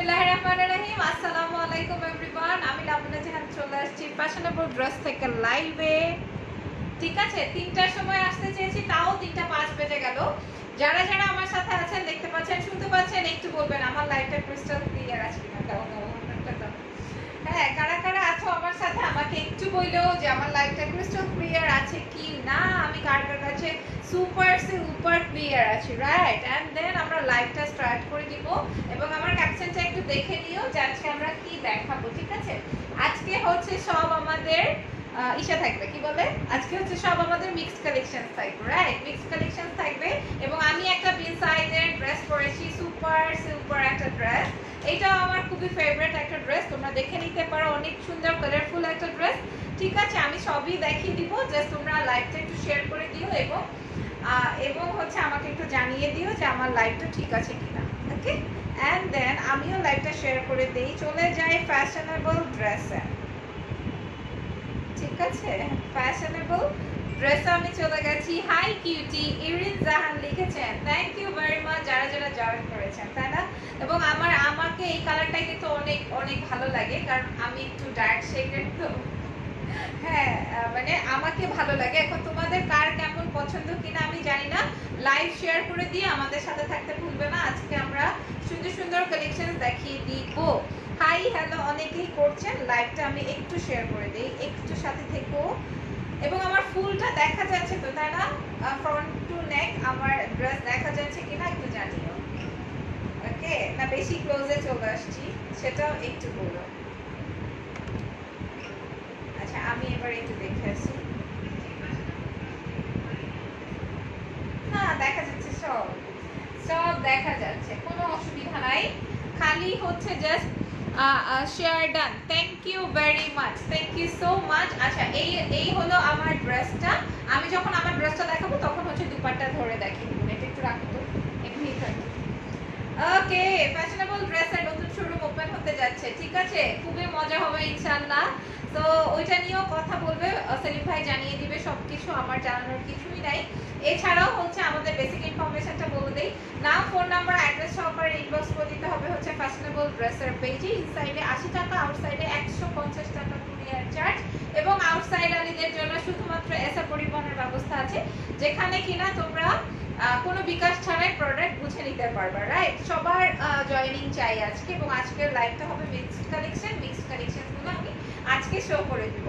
বিসমিল্লাহিররহমানিররহিম। আসসালামু আলাইকুম এভরিওয়ান। আমি লাবণী জাহান চলে আসছি ফ্যাশনেবল ড্রেস থেকে লাইভে। ঠিক আছে, 3টার সময় আসতে চেয়েছি, তাও 3:05 বেজে গেল। যারা যারা আমার সাথে আছেন, দেখতে পাচ্ছেন, শুনতে পাচ্ছেন, একটু বলবেন আমার লাইভটা ক্রিস্টাল ক্লিয়ার আছে কিনা। হ্যাঁ, কারা কারা আছো আমার সাথে আমাকে একটু বললো যে আমার লাইভটা ক্রিস্টাল ক্লিয়ার আছে কি না। আমি কার কার কাছে সুপার ক্লিয়ার আছে, রাইট? এন্ড দেন আমরা লাইভটা স্টার্ট করে দিব এবং আমার ক্যাপশনটা একটু দেখে নিও যে আজকে আমরা কি দেখাবো। ঠিক আছে, আজকে হচ্ছে সব আমাদের ইশা থাকবে, কি বলে, আজকে হচ্ছে সব আমাদের মিক্সড কালেকশন থাকবে, রাইট? মিক্সড কালেকশন থাকবে এবং আমি একটা বিন সাইজের ড্রেস পরেছি, সুপার একটা ড্রেস। এটাও আমার খুবই ফেভারিট একটা ড্রেস, তোমরা দেখে নিতে পারো, অনেক সুন্দর কালারফুল একটা ড্রেস। ঠিক আছে, আমি সবই দেখিয়ে দিব, জাস্ট তোমরা লাইভটা একটু শেয়ার করে দিও এবং হচ্ছে আমাকে একটু জানিয়ে দিও যে আমার লাইভটা ঠিক আছে কিনা। ওকে, এন্ড দেন আমিও লাইভটা শেয়ার করে দেই, চলে যাই ফ্যাশনেবল ড্রেসে। ঠিক আছে, ফ্যাশনেবল ড্রেসে আমি চলে গেছি। হাই কিউটি, ইরিন জাহান লিখেছেন, থ্যাংক ইউ ভেরি মাচ যারা যারা জয়েন করেছেন, তাই না? এবং আমাকে এই কালারটা কিন্তু অনেক অনেক ভালো লাগে, কারণ আমি একটু ডার্ক শেডের, তো হ্যাঁ মানে আমাকে ভালো লাগে। এখন তোমাদের কার কেমন পছন্দ কিনা আমি জানি না, লাইভ শেয়ার করে দিয়ে আমাদের সাথে থাকতে ভুলবে না। আজকে আমরা সুন্দর সুন্দর কালেকশন দেখিয়ে দিব। হাই হ্যালো অনেকেই করছেন, লাইভটা আমি একটু শেয়ার করে দিই, একটু সাথে থেকো। এবং আমার ফুলটা দেখা যাচ্ছে তো, তাই না? ফ্রন্ট টু নেক আমার ড্রেস দেখা যাচ্ছে কিনা একটু জানিও। ওকে, না বেশি ক্লোজে চলে আসছি সেটাও একটু বলো। আচ্ছা, আমি এবার একটু দেখে আসি। হ্যাঁ, দেখা যাচ্ছে, সব সব দেখা যাচ্ছে, কোনো অসুবিধা নাই, খালি হচ্ছে just share done. Thank you very much, thank you so much. আচ্ছা, এই হলো আমার ড্রেসটা। আমি যখন আমার ড্রেসটা দেখাবো তখন হচ্ছে দুপাট্টা ধরে দেখিয়ে দেবো। এটা একটু রাখো তো, এমনিই থাকি। ওকে, ফ্যাশনেবল ড্রেসের নতুন শোরুম ওপেন হতে যাচ্ছে, ঠিক আছে, খুবই মজা হবে ইনশাআল্লাহ। তো ওইটা নিয়েও কথা বলবে, সেলিম ভাই জানিয়ে দিবে সবকিছু, আমার জানানোর কিছুই নাই। এছাড়াও হচ্ছে আমাদের বেসিক ইনফরমেশনটা বলে দেই, নাম, ফোন নাম্বার, অ্যাড্রেস সহকারে ইনবক্স করে দিতে হবে হচ্ছে ফ্যাশনেবল ড্রেসের পেজে। ইনসাইডে 80 টাকা, আউটসাইডে 150 টাকা কুরিয়ার চার্জ, এবং আউটসাইড আলীদের জন্য শুধুমাত্র এসা পরিবহনের ব্যবস্থা আছে, যেখানে কিনা তোমরা কোনো বিকাশ ছাড়াই প্রোডাক্ট বুঝে নিতে পারবে, রাইট? সবার জয়েনিং চাই আজকে, এবং আজকের লাইভটা হবে মিক্সড কালেকশনগুলো আমি আজকে শো করে দিব।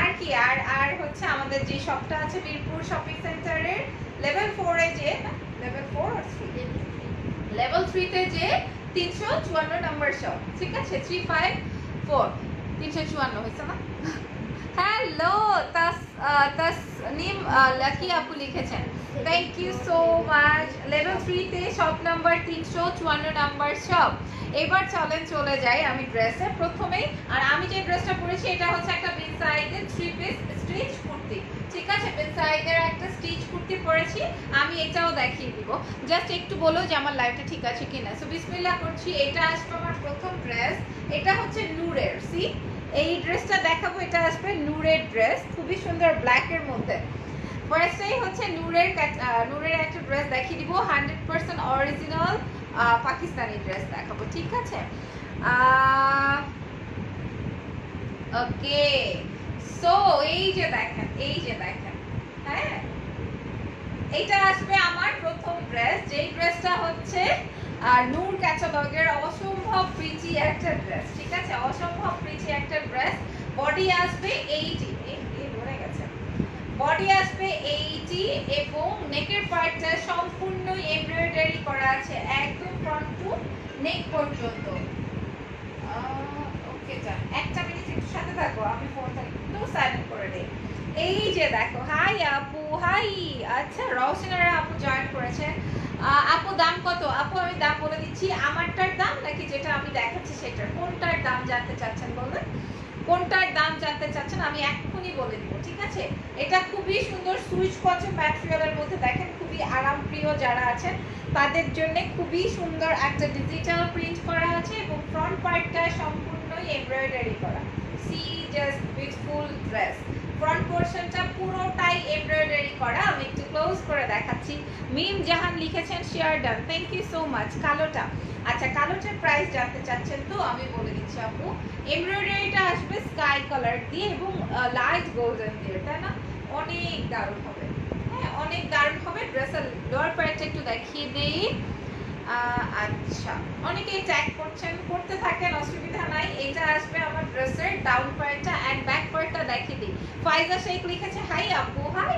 আর কি, আর হচ্ছে আমাদের যে শপটা আছে বীরপুর শপিং সেন্টারের লেভেল 4 এ, যে লেভেল 4 আর 3, লেভেল 3 তে যে 354 নাম্বার শপ, ঠিক আছে, 354 354 হইছে না? হ্যালো তাসনিম লাকি আপু লিখেছেন, thank you so much. Level 3 তে শপ নাম্বার 354 নাম্বার শপ। এবার চলে যাই আমি ড্রেসে প্রথমেই। আর আমি যে ড্রেসটা পরেছি এটা হচ্ছে একটা বিন সাইজের 3 পিস স্টিচ কুর্তি, ঠিক আছে, বিন সাইজের একটা স্টিচ কুর্তি পরেছি। আমি এটাও দেখিয়ে দিব, জাস্ট একটু বলো যে আমার লাইফটা ঠিক আছে কিনা। সো বিসমিল্লাহ করছি। এটা আসবে আমার প্রথম ড্রেস, এটা হচ্ছে নূরের, সি এই ড্রেসটা দেখাবো, এটা আসবে নূরের ড্রেস, খুবই সুন্দর ব্ল্যাকের মধ্যে। ফার্স্টেই হচ্ছে নূরের একটা ড্রেস দেখিয়ে দিব, 100% অরিজিনাল পাকিস্তানি ড্রেস দেখাবো, ঠিক আছে। ওকে, সো এই যে দেখেন, হ্যাঁ, এইটা আসবে আমার প্রথম ড্রেস, যেই ড্রেসটা হচ্ছে নূর ক্যাটালগের অসম্ভব প্রিটি একটা ড্রেস, ঠিক আছে, অসম্ভব প্রিটি একটা ড্রেস। বডি আসবে 80, বডি আসবে 80 এবং নেকের পার্টটা সম্পূর্ণ এমব্রয়ডারি করা আছে একদম ফ্রন্ট টু নেক পর্যন্ত। ওকে, যা একটা মিনিট একটু সাথে থাকো, আমি ফোনটা একটু সাইলেন্ট করে দেই। এই যে দেখো, হাই আপু, হাই। আচ্ছা, রওশনারা আপু জয়েন করেছে। আপু দাম কত? আপু আমি দাম বলে দিচ্ছি, আমারটার দাম নাকি যেটা আমি দেখাচ্ছি সেটার, কোনটার দাম জানতে চাচ্ছেন বলবেন? কোনটার দাম জানতে চাচ্ছেন আমি এক্ষুনি বলে দিব, ঠিক আছে। এটা খুবই সুন্দর সুইচ কটন ম্যাটেরিয়ালের মধ্যে, দেখেন খুবই আরামপ্রিয় যারা আছেন তাদের জন্য খুবই সুন্দর একটা ডিজিটাল প্রিন্ট করা আছে এবং ফ্রন্ট পার্টটা সম্পূর্ণই এমব্রয়ডারি করা। See just beautiful dress, front পোরশনটা পুরোটাই এমব্রয়ডারি করা। আমি একটু ক্লোজ করে দেখাচ্ছি। মিম জাহান লিখেছেন share done, thank you so much. কালোটা, আচ্ছা কালোটার প্রাইস জানতে চাচ্ছেন তো আমি বলে দিচ্ছি আপু। এমব্রয়ডারিটা আসবে স্কাই কালার দিয়ে এবং লাইট গোল্ডেন দিয়ে, তাই না? অনেক দারুণ হবে, হ্যাঁ অনেক দারুণ হবে। ড্রেসের লোয়ার পার্টটা একটু দেখিয়ে দেই। আচ্ছা অনেকেই ট্যাগ করছেন, করতে থাকেন, অসুবিধা নাই। এটা আসবে আমার ড্রেসের ডাউন পার্টটা এন্ড ব্যাক পার্টটা দেখিয়ে দিই। ফাইজা শেখ লিখেছে হাই আপু, হাই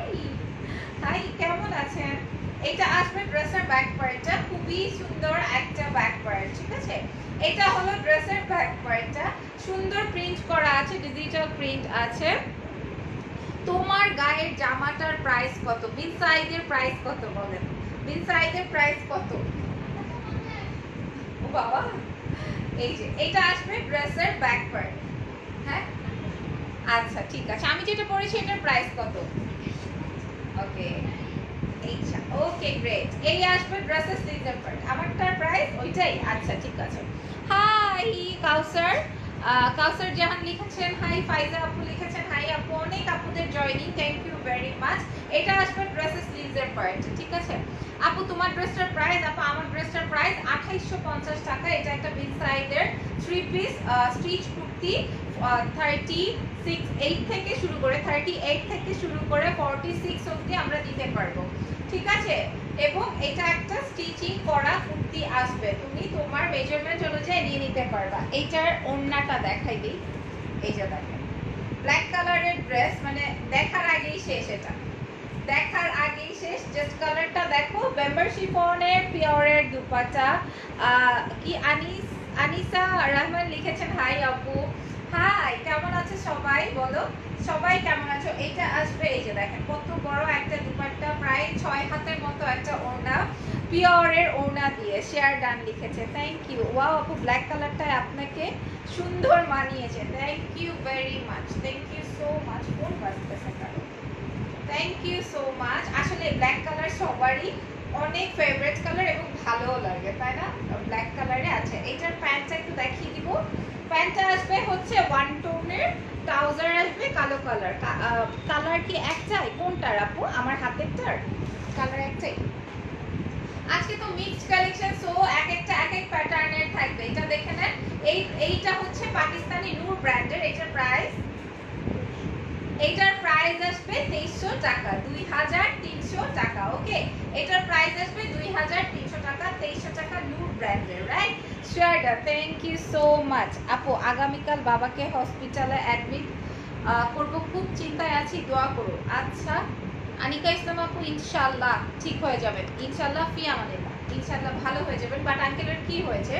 হাই কেমন আছেন? এটা আসবে ড্রেসের ব্যাক পার্টটা, খুবই সুন্দর একটা ব্যাক পার্ট, ঠিক আছে? এটা হলো ড্রেসের ব্যাক পার্টটা, সুন্দর প্রিন্ট করা আছে, ডিজিটাল প্রিন্ট আছে। তোমার গায়ের জামাটার প্রাইস কত? বিন সাইদের প্রাইস কত বলেন? বিন সাইদের প্রাইস কত? ও বাবা, এই যে এটা আসবে ড্রেসের ব্যাক পার্ট, হ্যাঁ আচ্ছা ঠিক আছে। আমি যেটা পরেছি এটার প্রাইস কত? ওকে এইটা, ওকে গ্রেট। এই আসবে ড্রেসের স্লিভের পার্ট, আমারটার প্রাইস ওইটাই, আচ্ছা ঠিক আছে। হাই কাউসার, কাউসার জাহান লিখেছেন হাই। ফাইজা আপু লিখেছেন হাই আপু। অনেক আপুদের joining, thank you very much. এটা আসবে ড্রেসের স্লিভসের পার্ট, ঠিক আছে আপু? তোমার ড্রেসটার প্রাইস আপু? আমার ড্রেসটার প্রাইস 2850 টাকা। এটা একটা বিগ সাইজের 3 পিস স্টিচ কুর্তি, 38 থেকে শুরু করে 38 থেকে শুরু করে 46 অবধি আমরা দিতে পারবো, ঠিক আছে? এবং এটা একটা স্টিচিং করা কুর্তি আসবে, তুমি তোমার মেজারমেন্ট অনুযায়ী নিয়ে নিতে পারবা। এইটার ওড়নাটা দেখাই দিই, এই যে দেখেন ব্ল্যাক কালারের ড্রেস, মানে দেখার আগেই শেষ, এটা দেখার আগেই শেষ। জাস্ট কালারটা দেখো। বেম্বার শিফনের পিওরের দুপাট্টা। কি আনিসা রহমান লিখেছেন হাই আপু। হাই কেমন আছে সবাই বলো, সবাই কেমন আছো? এটা আসবে, এই যে দেখেন কত বড় একটা দুপাট্টা, প্রায় 6 হাতের মতো একটা ওড়না, পিওরের ওড়না দিয়ে। শেয়ার ডান লিখেছে, থ্যাংক ইউ। ওয়াও আপু ব্ল্যাক কালারটাই আপনাকে সুন্দর মানিয়েছে, thank you very much, thank you so much. Phone বাজতেছে কারো, থ্যাংক ইউ সো মাচ। আসলে ব্ল্যাক কালার সবারই অনেক ফেভারিট কালার এবং ভালোও লাগে, তাই না? ব্ল্যাক কালারে আছে। এটার প্যান্টটা একটু দেখিয়ে দিব। প্যান্টটা আসবে হচ্ছে ওয়ান টোনের, ট্রাউজার আসবে কালো কালার। কালার কি একটাই? কোনটার আপু? আমার হাতেরটার কালার একটাই। আজকে তো মিক্সড কালেকশন, সো এক একটা এক এক প্যাটার্নের থাকবে। এটা দেখে নেন, এইটা হচ্ছে পাকিস্তানি নূর ব্র্যান্ডের। এটার প্রাইস আসবে 2300 টাকা, 2300 টাকা। ওকে, এটার প্রাইস আসবে 2300 টাকা, 2300 টাকা নূর ব্র্যান্ডের, right? Sure, thank you so much আপু। আগামীকাল বাবাকে হসপিটালে অ্যাডমিট করব, খুব চিন্তায় আছি, দোয়া করো। আচ্ছা আনিকা ইসলাম আপু, ইনশাআল্লাহ ঠিক হয়ে যাবেন, ইনশাআল্লাহ ফি আমানিল্লাহ, ইনশাআল্লাহ ভালো হয়ে যাবেন। বাট আঙ্কেলের কি হয়েছে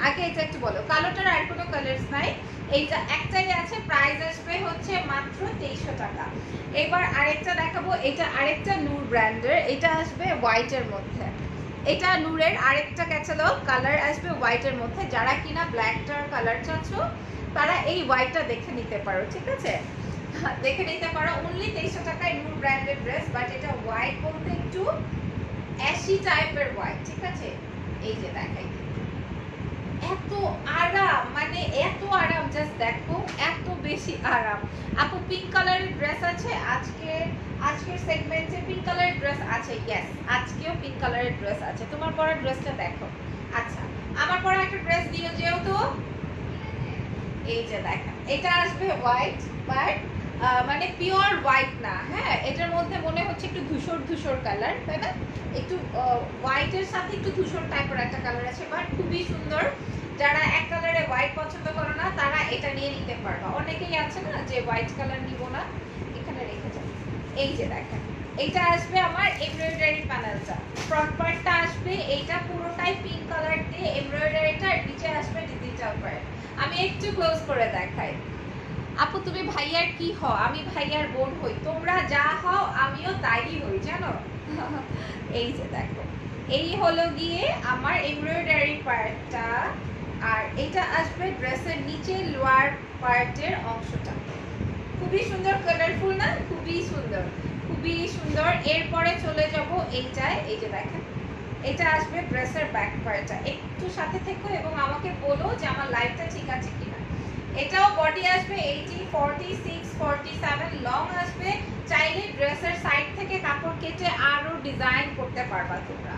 আগে এটা একটু বলো। কালোটার আর কোনো কালারস নাই, এইটা একটাই আছে। প্রাইস আসবে হচ্ছে মাত্র 2300 টাকা। এবার আরেকটা দেখাবো, এটা আরেকটা নূর ব্র্যান্ডের, এটা আসবে হোয়াইটের মধ্যে। এটা নূরের আরেকটা ক্যাটালগ, কালার আসবে হোয়াইটের মধ্যে। যারা কিনা ব্ল্যাকটার কালার চাচ্ছ তারা এই হোয়াইটটা দেখে নিতে পারো, ঠিক আছে? দেখে নিতে পারো। অনলি 2300 টাকায় নূর ব্র্যান্ডের ড্রেস, বাট এটা হোয়াইট বলতে একটু অ্যাশি টাইপের হোয়াইট, ঠিক আছে? এই যে দেখাই এত আরাম, মানে এত আরাম, জাস্ট দেখো এত বেশি আরাম। আপু পিঙ্ক কালারের ড্রেস আছে আজকের সেগমেন্টে? পিঙ্ক কালারের ড্রেস আছে, ইয়েস আজকেও পিঙ্ক কালারের ড্রেস আছে। তোমার পরা ড্রেসটা দেখো। আচ্ছা আমার পরা একটা ড্রেস দিও যেহেতু। এই যে দেখেন এটা আসবে হোয়াইট, বাট মানে পিওর হোয়াইট না, হ্যাঁ এটার মধ্যে মনে হচ্ছে একটু ধূসর ধূসর কালার, তাই না? একটু হোয়াইটের সাথে একটু ধূসর টাইপের একটা কালার আছে, বাট খুবই সুন্দর। যারা এক কালারে হোয়াইট পছন্দ করো না তারা এটা নিয়ে নিতে পারবা। অনেকেই আছে না যে হোয়াইট কালার নিব না, এখানে রেখে যাও। এই যে দেখেন এইটা আসবে আমার এমব্রয়ডারি প্যানেলটা, ফ্রন্ট পার্টটা আসবে এইটা পুরোটাই পিঙ্ক কালার দিয়ে এমব্রয়ডারিটা, আর নিচে আসবে ডিজিটাল পার্ট। আমি একটু ক্লোজ করে দেখাই। আপু তুমি ভাইয়ার কি হও? আমি ভাইয়ার বোন হই। তোমরা যা হও আমিও তাই হই, জানো? এই যে দেখো এই হলো গিয়ে আমার এমব্রয়ডারি পার্টটা, আর এটা আসবে ড্রেসের নিচে লোয়ার পার্টের অংশটা। খুবই সুন্দর, কালারফুল না? খুবই সুন্দর, খুবই সুন্দর। এরপরে চলে যাব এইটায়, এই যে দেখেন এটা আসবে ড্রেসের ব্যাক পার্টটা। একটু সাথে থেকো এবং আমাকে বলো যে আমার লাইফটা ঠিক আছে কিনা। এটাও বডি আসবে 80, 46, 47 লং আসবে। চাইলে ড্রেসের সাইড থেকে কাপড় কেটে আরো ডিজাইন করতে পারবা তোমরা।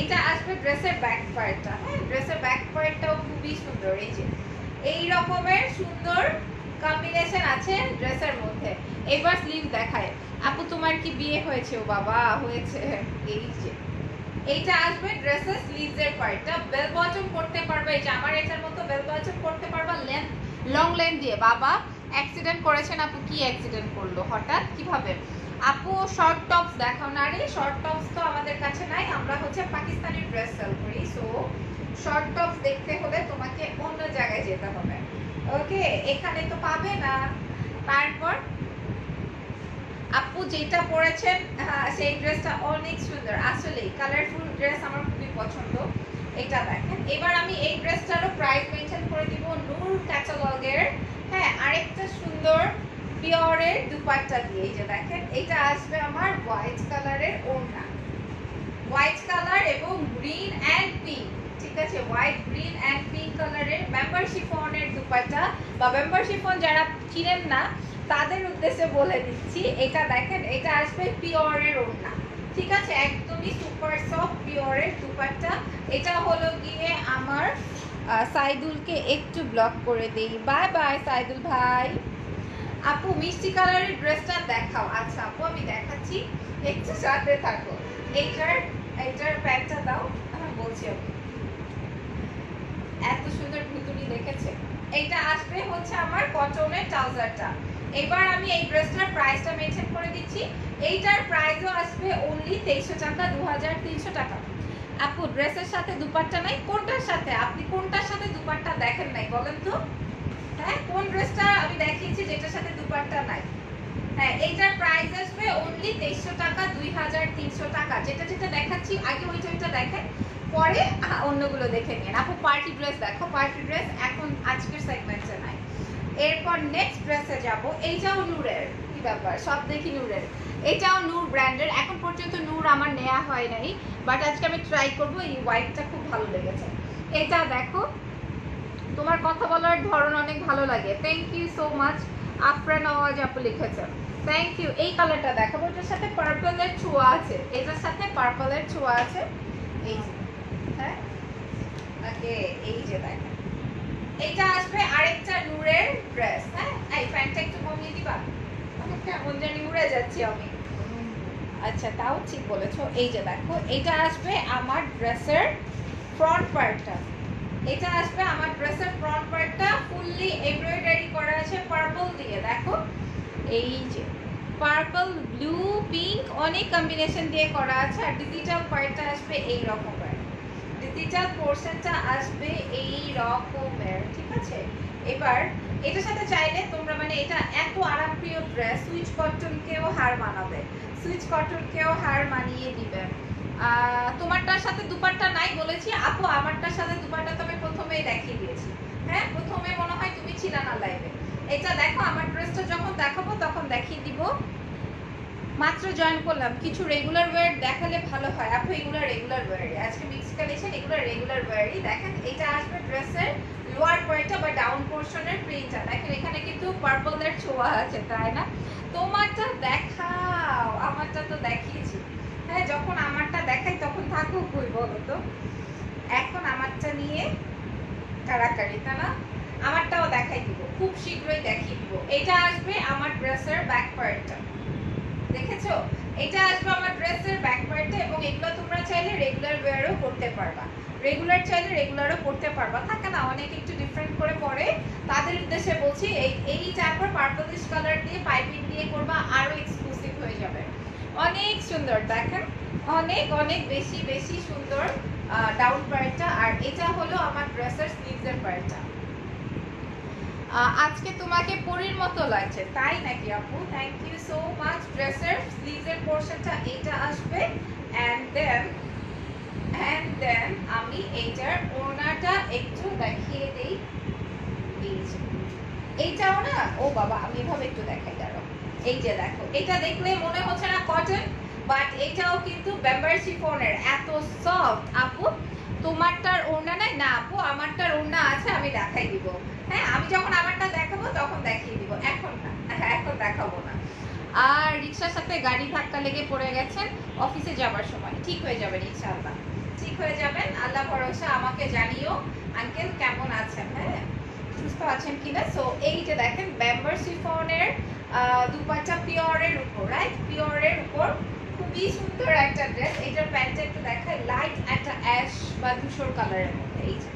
এটা আসবে ড্রেসের ব্যাক পার্টটা। হ্যাঁ, ড্রেসের ব্যাক পার্টটাও খুবই সুন্দর। এই যে এই রকমের সুন্দর কম্বিনেশন আছে ড্রেসের মধ্যে। এবার স্লিভ দেখায়। আপু তোমার কি বিয়ে হয়েছে? ও বাবা, হয়েছে। এই যে এইটা আসবে ড্রেসের স্লিভসের পার্টটা। বেল বটম করতে পারবে, এই যে আমার এটার মতো বেল বটম করতে পারবা লেন্থ, লং লেন্থ দিয়ে। বাবা অ্যাক্সিডেন্ট করেছেন আপু? কি অ্যাক্সিডেন্ট করলো হঠাৎ, কিভাবে? আপু শর্ট টপস দেখাও না রে। শর্ট টপস তো আমাদের কাছে নাই, আমরা হচ্ছে পাকিস্তানি ড্রেস সেল করি। সো শর্ট টপস দেখতে হলে তোমাকে অন্য জায়গায় যেতে হবে। ওকে, এখানে তো পাবে না। তারপর আপু যেটা পরেছেন সেই ড্রেসটা অনেক সুন্দর, আসলে কালারফুল ড্রেস আমার খুবই পছন্দ। এটা দেখেন। এবার আমি এই ড্রেসটারও প্রাইস মেনশন করে দিব নূর ক্যাটালগের। হ্যাঁ, আরেকটা সুন্দর পিওরের দুপাট্টা দিয়ে। এই যে দেখেন, এটা আসবে আমার হোয়াইট কালারের ওড়না, হোয়াইট কালার এবং গ্রিন এন্ড পিঙ্ক। ঠিক আছে, হোয়াইট, গ্রিন এন্ড পিঙ্ক কালারের মেম্বার শিফনের দুপাট্টা। বা মেম্বার শিফন যারা চিনেন না তাদের উদ্দেশ্যে বলে দিচ্ছি, এটা দেখেন, এটা আসবে পিওরের ওড়না। ঠিক আছে, একদমই সুপার সফট পিওরের দুপাট্টা। এটা হলো গিয়ে আমার সাইদুলকে একটু ব্লক করে দেই। বাই বাই সাইদুল ভাই। আপু মিষ্টি কালারের ড্রেসটা দেখাও। আচ্ছা আপু আমি দেখাচ্ছি, একটু সাথে থাকো। এইটার প্যান্টটা দাও, আমি বলছি। আপু এত সুন্দর ভুতুনি দেখেছে। এটা আসবে হচ্ছে আমার কটনের ট্রাউজারটা। এবার আমি এই ড্রেসটার প্রাইসটা মেনশন করে দিচ্ছি। এইটার প্রাইসও আসবে অনলি 2300 টাকা, 2300 টাকা। আপু ড্রেসের সাথে দুপাট্টা নাই? কোনটার সাথে? আপনি কোনটার সাথে দুপাট্টা দেখেন নাই বলেন তো? হ্যাঁ, কোন ড্রেসটা আমি দেখিয়েছি যেটার সাথে দুপাট্টা নাই? হ্যাঁ, এইটার প্রাইস আসবে অনলি 2300 টাকা, 2300 টাকা। যেটা যেটা দেখাচ্ছি আগে ওইটা দেখেন, পরে অন্যগুলো দেখে নিন। আপু পার্টি ড্রেস দেখো। পার্টি ড্রেস এখন আজকের সেগমেন্টে নাই। এরপর নেক্সট ড্রেসে যাব। এইটাও নূরের, কি ব্যাপার, সব দেখি নূরের। এটাও নূর ব্র্যান্ডের। এখন পর্যন্ত নূর আমার নেওয়া হয় নাই, বাট আজকে আমি ট্রাই করব। এই হোয়াইটটা খুব ভালো লেগেছে। এটা দেখো, তোমার কথা বলার ধরন অনেক ভালো লাগে। Thank you so much. Afran Awaz আপু লিখেছেন, থ্যাংক ইউ। এই কালারটা দেখাবো, এটার সাথে পার্পলের ছোঁয়া আছে। এটার সাথে পার্পলের ছোঁয়া আছে। এই যে, হ্যাঁ ওকে, এই যে দেখেন, এটা আসবে আরেকটা নূরের ড্রেস। হ্যাঁ, এই প্যান্টটা একটু কমিয়ে দিবা, মানে কেমন জানি উড়ে যাচ্ছি আমি। আচ্ছা, তাও ঠিক বলেছো। এই যে দেখো, এটা আসবে আমার ড্রেসের ফ্রন্ট পার্টটা। এটা আসবে আমার ড্রেসের ফ্রন্ট পার্টটা, ফুললি এমব্রয়ডারি করা আছে পার্পল দিয়ে। দেখো, এই যে পার্পল, ব্লু, পিঙ্ক, অনেক কম্বিনেশন দিয়ে করা আছে। আর ডিজিটাল পার্টটা আসবে এই রকমের, ডিজিটাল পোর্শনটা আসবে এই রকমের। ঠিক আছে, এবার এটার সাথে চাইলে তোমরা, মানে এটা এত আরামপ্রিয় ড্রেস, সুইচ কটনকেও হার মানাবে, সুইচ কটনকেও হার মানিয়ে দিবে। তোমারটার সাথে দুপাট্টা নাই বলেছি আপু, আমারটার সাথে দুপাট্টা তো আমি প্রথমেই দেখিয়ে দিয়েছি। হ্যাঁ, প্রথমে মনে হয় তুমি ছিল না লাইভে। এটা দেখো, আমার ড্রেসটা যখন দেখাবো তখন দেখিয়ে দিব। মাত্র জয়েন করলাম, কিছু রেগুলার ওয়্যার দেখালে ভালো হয় আপু। এগুলো রেগুলার ওয়্যারই, আজকে মিক্স কালেকশন, এগুলো রেগুলার ওয়্যারই। দেখেন, এটা আসবে ড্রেসের লোয়ার পার্টটা বা ডাউন পোর্শনের প্রিন্টটা। দেখেন, এখানে কিন্তু পার্পলের ছোঁয়া আছে, তাই না? তোমারটা দেখাও, আমারটা তো দেখিয়েছি। হ্যাঁ, যখন আমারটা দেখাই তখন থাকুক কই বলো তো। এখন আমারটা নিয়ে কারাকারি, তা না? আমারটাও দেখাই দিব, খুব শীঘ্রই দেখিয়ে দিব। এটা আসবে আমার ড্রেসের ব্যাক পার্টটা, দেখেছো? এটা আসবে আমার ড্রেসের ব্যাক পার্টটা। এবং এগুলো তোমরা চাইলে রেগুলার ওয়্যারও করতে পারবা, রেগুলার চাইলে রেগুলারও করতে পারবা। থাকে না অনেকে একটু ডিফারেন্ট করে পরে, তাদের উদ্দেশ্যে বলছি। এই চারবার পার্পলিশ কালার দিয়ে পাইপিং দিয়ে করবা, আরো এক্সক্লুসিভ হয়ে যাবে। অনেক সুন্দর, দেখেন, অনেক অনেক বেশি বেশি সুন্দর ডাউন পার্টটা। আর এটা হলো আমার ড্রেসের স্লিভসের পার্টটা। আজকে তোমাকে পরীর মতো লাগছে, তাই নাকি আপু? Thank you so much. ড্রেসের স্লিভসের পোরশনটা এটা আসবে। এন্ড দেন আমি এইটার ওড়নাটা একটু দেখিয়ে দেই। এইটাও না, ও বাবা, আমি এভাবে একটু দেখাই, দাঁড়াও। এই যে দেখো, এটা দেখলে মনে হচ্ছে না কটন, বাট এটাও কিন্তু বেম্বার শিফনের, এত সফট। আপু তোমারটার ওড়না নাই? না আপু, আমারটার ওড়না আছে, আমি দেখাই দিব। হ্যাঁ, আমি যখন আমারটা দেখাবো তখন দেখিয়ে দিব, এখন না, এখন দেখাবো না। আর রিক্সার সাথে গাড়ি ধাক্কা লেগে পড়ে গেছেন অফিসে যাবার সময়, ঠিক হয়ে যাবেন ইনশাআল্লাহ, ঠিক হয়ে যাবেন, আল্লাহ ভরসা। আমাকে জানিও আঙ্কেল কেমন আছেন, হ্যাঁ সুস্থ আছেন কিনা। সো এই যে দেখেন ব্যাম্বার শিফনের দুপাট্টা পিওরের উপর, রাইট, পিওরের উপর খুবই সুন্দর একটা ড্রেস। এটার প্যান্টটা একটু দেখায়, লাইট একটা অ্যাশ বা ধূসর কালারের মধ্যে। এই যে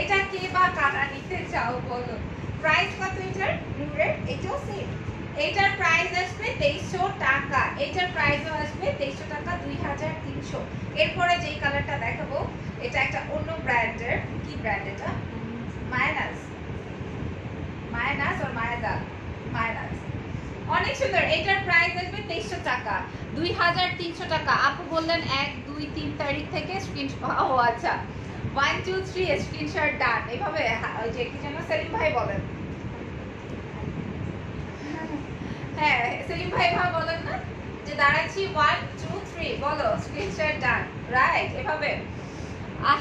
এটা কে বা কারা নিতে চাও বলো। প্রাইস কত এটার? নূরের এটাও সেম, এটার প্রাইস আসবে 2300 টাকা, এটার প্রাইসও আসবে 2300 টাকা, 2300। এরপরে যেই কালারটা দেখাবো এটা একটা অন্য ব্র্যান্ডের, কি ব্র্যান্ড এটা? মায়ানাজ, মায়ানাজ আর মায়াজাল, মায়ানাজ, অনেক সুন্দর। এটার প্রাইস আসবে 2300 টাকা, 2300 টাকা। আপু বললেন 1 2 3 তারিখ থেকে স্ক্রিনশট, ও আচ্ছা 1 2 3 স্ক্রিনশট ডান, এইভাবে ওই যে কি যেন সেলিম ভাই বলেন, হ্যাঁ সেলিম ভাই ভাই বলেন না যে দাঁড়াচ্ছি 1 2 3 বলো স্ক্রিনশট ডান, রাইট, এভাবে।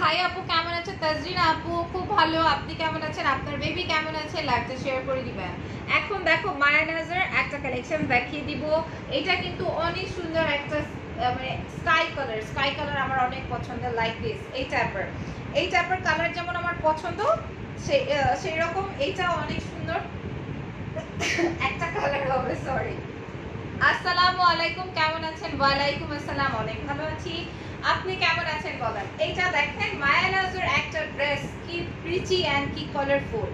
হাই আপু কেমন আছে? তাজরিন আপু খুব ভালো, আপনি কেমন আছেন? আপনার বেবি কেমন আছে? লাইভটা শেয়ার করে দিবেন। এখন দেখো মায়ানাজের একটা কালেকশন দেখিয়ে দিব। এটা কিন্তু অনেক সুন্দর একটা মানে স্কাই কালার আমার অনেক পছন্দ, লাইক দিস, এই টাইপের কালার যেমন আমার পছন্দ, সেই রকম এইটাও অনেক সুন্দর একটা কালার হবে, সরি। আসসালামু আলাইকুম, কেমন আছেন? ওয়ালাইকুম আসসালাম, অনেক ভালো আছি, আপনি কেমন আছেন বলেন। এইটা দেখেন মায়ানাজের একটা ড্রেস, কি প্রিটি এন্ড কি কালারফুল,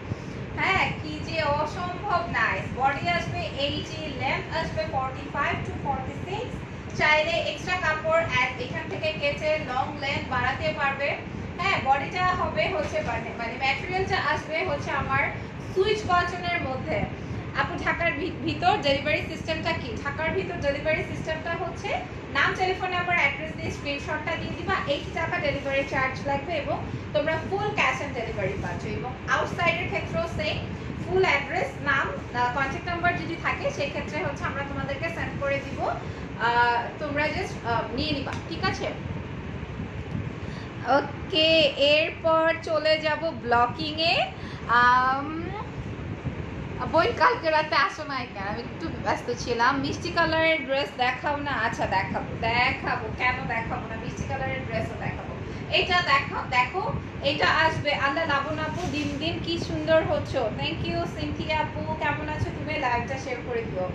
হ্যাঁ কি যে অসম্ভব নাইস। বডি আসবে 80, লেন্থ আসবে 45 to 46, চাইলে এক্সট্রা কাপড় এখান থেকে কেটে লং লেন্থ বাড়াতে পারবে। হ্যাঁ বডিটা হবে হচ্ছে মানে ম্যাটেরিয়ালটা আসবে হচ্ছে আমার সুইচ কটনের মধ্যে। আপু ঢাকার ভিতর ডেলিভারি সিস্টেমটা কি? ঢাকার ভিতর ডেলিভারি সিস্টেমটা হচ্ছে নাম, টেলিফোন নাম্বার, অ্যাড্রেস দিয়ে স্ক্রিনশটটা দিয়ে দিবা, 80 টাকা ডেলিভারি চার্জ লাগবে এবং তোমরা ফুল ক্যাশ অন ডেলিভারি পাচ্ছ। এবং আউটসাইডের ক্ষেত্রেও সেম, ফুল অ্যাড্রেস, নাম, কন্ট্যাক্ট নাম্বার যদি থাকে সেই ক্ষেত্রে হচ্ছে আমরা তোমাদেরকে সেন্ড করে দিব, তোমরা জাস্ট নিয়ে নিবা, ঠিক আছে? ওকে, এরপর চলে যাব ব্লকিং এ। বোন কালকে রাতে আসো নাই কেন? আমি একটু ব্যস্ত ছিলাম। মিষ্টি কালারের ড্রেস দেখাও না? আচ্ছা দেখাবো, কেন দেখাবো না, মিষ্টি কালারের ড্রেসও দেখাবো। এটা দেখো এটা আসবে, আল্লাহ লাবণ আপু দিন দিন কি সুন্দর হচ্ছে, থ্যাংক ইউ। সিনথিয়া আপু কেমন আছো তুমি? লাইভটা শেয়ার করে দিও।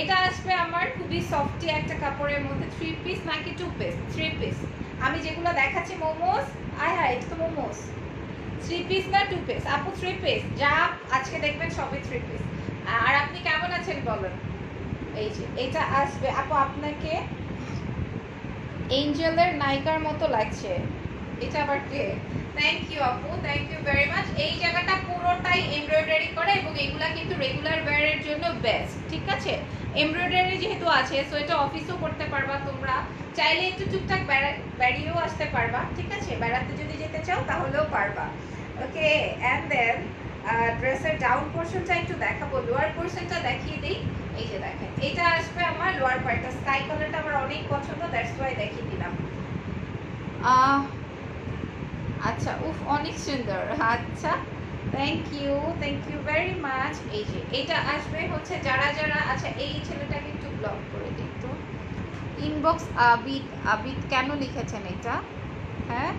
এটা আসবে আমার খুবই সফটি একটা কাপড়ের মধ্যে, 3 পিস নাকি 2 পিস? 3 পিস। আমি যেগুলো দেখাচ্ছি মোমোস, এটা তো মোমোস। 3 পিস না 2 পিস? আপু 3 পিস, যা আজকে দেখবেন সবই 3 পিস। আর আপনি কেমন আছেন বলেন। এই যে এটা আসবে আপু, আপনাকে এঞ্জেলের নায়িকার মতো লাগছে। এটা আবার কে? থ্যাংক ইউ আপু, থ্যাংক ইউ ভেরি মাচ। এই জায়গাটা পুরোটাই এমব্রয়ডারি করা এবং এগুলা কিন্তু রেগুলার ওয়্যারের জন্য বেস্ট, ঠিক আছে? এমব্রয়ডারি যেহেতু আছে সো এটা অফিসেও করতে পারবা, তোমরা চাইলে একটু টুকটাক বেরিয়েও আসতে পারবা, ঠিক আছে? বেড়াতে যদি যেতে চাও তাহলেও পারবা। ওকে, অ্যান্ড দেন ড্রেসের ডাউন পোর্শনটা একটু দেখাবো, লোয়ার পোর্শনটা দেখিয়ে দিই। এই যে দেখেন এটা আসবে আমার লোয়ার পার্টটা, স্কাই কালারটা আমার অনেক পছন্দ, দ্যাটস ওয়াই দেখিয়ে দিলাম। আচ্ছা, উফ অনেক সুন্দর, আচ্ছা থ্যাংক ইউ ভেরি মাচ। এই যে এটা আসবে হচ্ছে যারা আচ্ছা এই ছেলেটাকে একটু ব্লক করে দিই তো। ইনবক্স আবিদ কেন লিখেছেন এটা? হ্যাঁ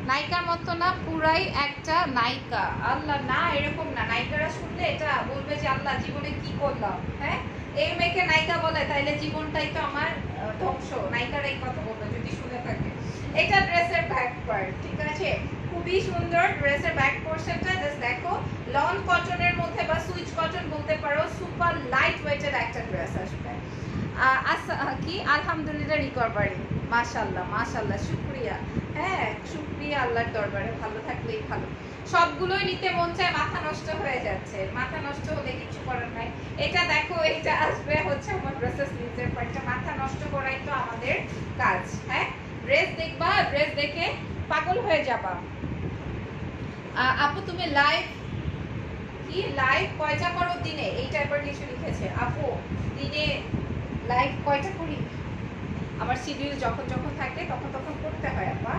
নায়িকার মতো না, পুরাই একটা নায়িকা। আল্লাহ না, এরকম না, নায়িকারা শুনলে এটা বলবে যে আল্লাহ জীবনে কি করলাম। হ্যাঁ এই মেয়েকে নায়িকা বলে তাইলে জীবনটাই তো আমার ধ্বংস। নায়িকারাই কথা বলবে যদি শুনে থাকে। এটা ড্রেসের ব্যাক পার্ট, ঠিক আছে? খুবই সুন্দর ড্রেসের ব্যাক পোর্শনটা, জাস্ট দেখো লন কটনের মধ্যে বা সুইচ কটন বলতে পারো, সুপার লাইট ওয়েটের একটা ড্রেস আসবে। কি আলহামদুলিল্লাহ রিকভারি, মাশাআল্লাহ শুকরিয়া। হ্যাঁ শুকরিয়া আল্লাহর দরবারে, ভালো থাকলেই ভালো। সবগুলোই নিতে মন চায়, মাথা নষ্ট হয়ে যাচ্ছে, মাথা নষ্ট হলে কিছু করার নাই। এটা দেখো এটা আসবে হচ্ছে আমার ড্রেসের স্লিভসের পার্টটা, মাথা নষ্ট করাই তো আমাদের কাজ। হ্যাঁ ড্রেস দেখবা, ড্রেস দেখে পাগল হয়ে যাবা। আপু তুমি লাইভ কয়টা করো দিনে? এই টাইপের কিছু লিখেছে আপু, দিনে লাইভ কয়টা করি? আমার শিডিউল যখন থাকে তখন করতে হয় আপা।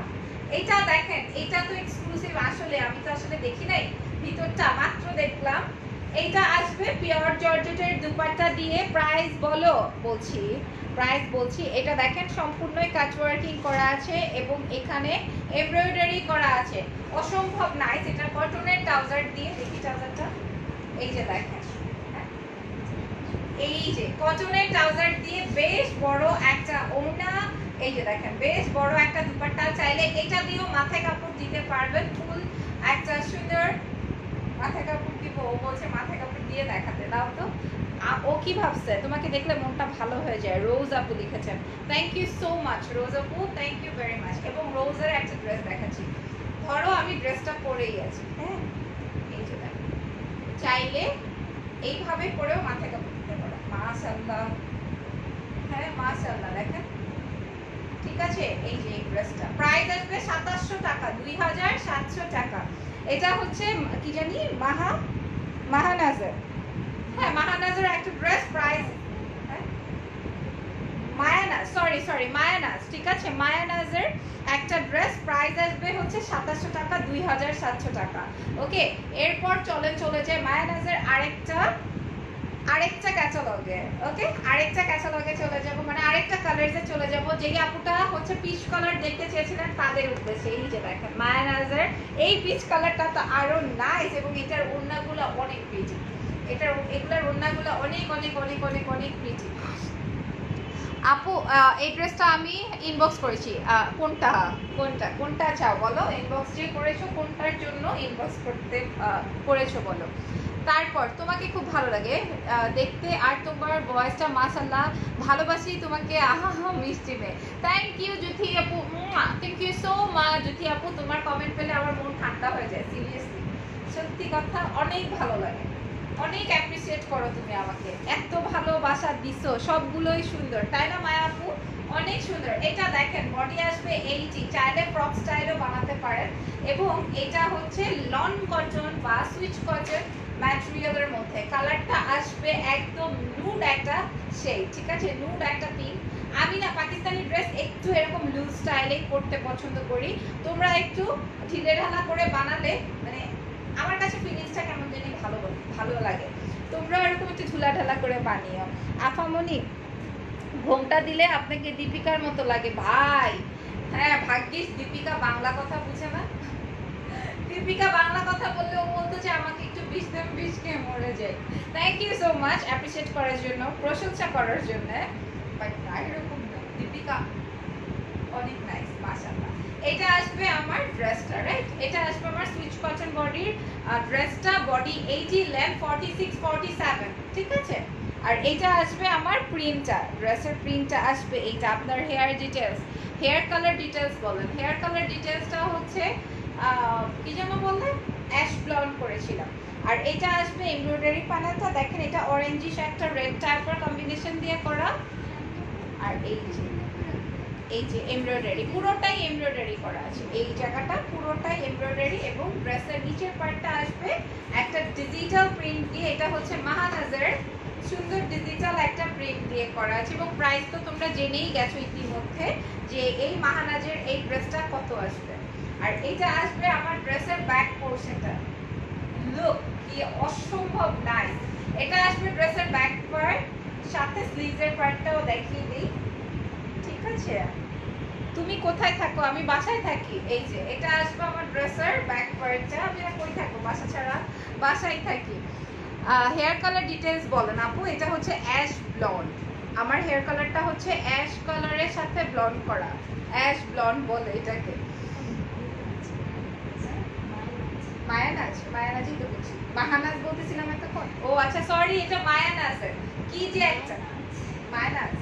এইটা দেখেন, এটা তো এক্সক্লুসিভ, আসলে আমি তো আসলে দেখি নাই ভিতরটা, মাত্র দেখলাম। এইটা আসবে পিওর জর্জেটের দুপাট্টা দিয়ে। প্রাইস বলো, বলছি প্রাইস বলছি। এটা দেখেন সম্পূর্ণই কাজ ওয়ার্কিং করা আছে এবং এখানে এমব্রয়ডারি করা আছে, অসম্ভব নাইস। এটা কটনের ট্রাউজার দিয়ে, দেখি ট্রাউজারটা, এই যে দেখেন, এই যে কটনের ট্রাউজার দিয়ে বেশ বড় একটা ওড়না, এই যে দেখেন বেশ বড় একটা দুপাট্টা। চাইলে এটা দিয়েও মাথায় কাপড় দিতে পারবেন, ফুল একটা সুন্দর মাথায় কাপড় দিব। ও বলছে মাথায় কাপড় দিয়ে দেখাতে দাও তো। ও কি ভাবছে, তোমাকে দেখলে মনটা ভালো হয়ে যায়। রোজ আপু লিখেছেন, থ্যাংক ইউ সো মাচ রোজ আপু, থ্যাংক ইউ ভেরি মাচ। এবং রোজের একটা ড্রেস দেখাচ্ছি, ধরো আমি ড্রেসটা পরেই আছি, হ্যাঁ এই যে দেখো, চাইলে এইভাবে পরেও মাথায় কাপড় দিতে পারো। মাশাআল্লাহ, হ্যাঁ মাশাআল্লাহ, দেখেন ঠিক আছে। এই যে এই ড্রেসটা প্রাইস আসবে 2700 টাকা, 2700 টাকা। এটা হচ্ছে কি জানি মাহানাজার, হ্যাঁ মাহানাজার একটা ড্রেস। প্রাইস মায়ানাজ, সরি মায়ানাজ, ঠিক আছে মায়ানাজের একটা ড্রেস। প্রাইস আসবে হচ্ছে 2700 টাকা, 2700 টাকা। ওকে, এরপর চলে যায় মায়ানাজের আরেকটা ক্যাটালগে। ওকে, আরেকটা ক্যাটালগে চলে যাব, মানে আরেকটা কালারসে চলে যাব। যেই আপুটা হচ্ছে পিচ কালার দেখতে চেয়েছিলেন তাদের উদ্দেশ্যে এই যে দেখেন মায়ানাজের এই পিচ কালারটা তো আরো নাইস, এবং এটার ওড়নাগুলো অনেক প্রিটি। এগুলোর ওড়নাগুলো অনেক অনেক অনেক অনেক অনেক প্রিটি। আপু এই ড্রেসটা আমি ইনবক্স করেছি। কোনটা চাও বলো, ইনবক্স যে করেছো কোনটার জন্য ইনবক্স করেছো বলো। তারপর তোমাকে খুব ভালো লাগে দেখতে, আর তোমার ভয়েসটা মাশাআল্লাহ, ভালোবাসি তোমাকে, আহা মিষ্টি মেয়ে। থ্যাংক ইউ জুথি আপু, thank you so much Juthi আপু। তোমার কমেন্ট পেলে আমার মন ঠান্ডা হয়ে যায়, সিরিয়াসলি সত্যি কথা, অনেক ভালো লাগে, অনেক অ্যাপ্রিসিয়েট করো তুমি আমাকে, এত ভালোবাসা দিছো, সবগুলোই সুন্দর, তাই না মায়া আপু? অনেক সুন্দর। এটা দেখেন বডি আসবে এইটি, চাইলে ফ্রক স্টাইলও বানাতে পারেন। এবং এটা হচ্ছে লন কটন বা সুইচ কটন ম্যাটেরিয়ালের মধ্যে। কালারটা আসবে একদম নুড একটা শেড, ঠিক আছে, নুড একটা পিঙ্ক। আমি না পাকিস্তানি ড্রেস একটু এরকম লুজ স্টাইলেই পরতে পছন্দ করি। তোমরা একটু ঢিলে ঢালা করে বানালে মানে আমার কাছে ফিলিংসটা কেমন জানি ভালো লাগে। তোমরা এরকম একটু ঝুলা ঢালা করে বানিও। আফামনি ঘোমটা দিলে আপনাকে দীপিকার মতো লাগে ভাই। হ্যাঁ ভাগ্যিস দীপিকা বাংলা কথা বুঝে না। দীপিকা বাংলা কথা বললে ও বলতো যে আমাকে একটু বিষ খেয়ে মরে যায়। Thank you so much appreciate করার জন্য, প্রশংসা করার জন্য। বাট না এরকম না, দীপিকা অনেক নাইস মাশাআল্লাহ। এটা আসবে আমার ড্রেসটা, রাইট? এটা আসবে আমার সুইচ কটন বডির ড্রেসটা, বডি 80, লেন্থ 46 47, ঠিক আছে। আর এটা আসবে আমার প্রিন্টটা, ড্রেসের প্রিন্টটা আসবে এইটা। আপনার hair details, hair colour details বলেন। হেয়ার কালার ডিটেলসটা হচ্ছে কি যেন বললেন, অ্যাশ ব্লন্ড করেছিলাম। আর এটা আসবে এমব্রয়ডারি প্যানেলটা দেখেন, এটা অরেঞ্জিশ একটা রেড টাইপের কম্বিনেশন দিয়ে করা। আর এই যে এমব্রয়ডারি, পুরোটাই এমব্রয়ডারি করা আছে, এই জায়গাটা পুরোটাই এমব্রয়ডারি। এবং ড্রেসের নিচের পার্টটা আসবে একটা ডিজিটাল প্রিন্ট দিয়ে। এটা হচ্ছে মাহানাজের সুন্দর ডিজিটাল একটা প্রিন্ট দিয়ে করা আছে। এবং প্রাইস তো তোমরা জেনেই গেছো ইতিমধ্যে যে এই মাহানাজের এই ড্রেসটা কত আসবে। আর এটা আসবে আমার ড্রেসের ব্যাক পোরশনটা, লুক কি অসম্ভব নাইস। এটা আসবে ড্রেসের ব্যাক পার্ট, সাথে স্লিভসের পার্টটাও দেখিয়ে দিই, ঠিক আছে। তুমি কোথায় থাকো? আমি বাসায় থাকি। এই যে এটা আসবে আমার ড্রেসের ব্যাক পার্টটা। আমি কই থাকো, বাসা ছাড়া বাসায় থাকি। হেয়ার কালার ডিটেলস বলেন আপু। এটা হচ্ছে অ্যাশ ব্লন্ড, আমার হেয়ার কালারটা হচ্ছে অ্যাশ কালারের সাথে ব্লন্ড করা, অ্যাশ ব্লন্ড বলে এটাকে। মায়ানাজই তো বলছি, মাহানাজ বলতেছিলাম এতক্ষণ। ও আচ্ছা সরি, এটা মায়ানাজ, কি যে একটা মায়ানাজ।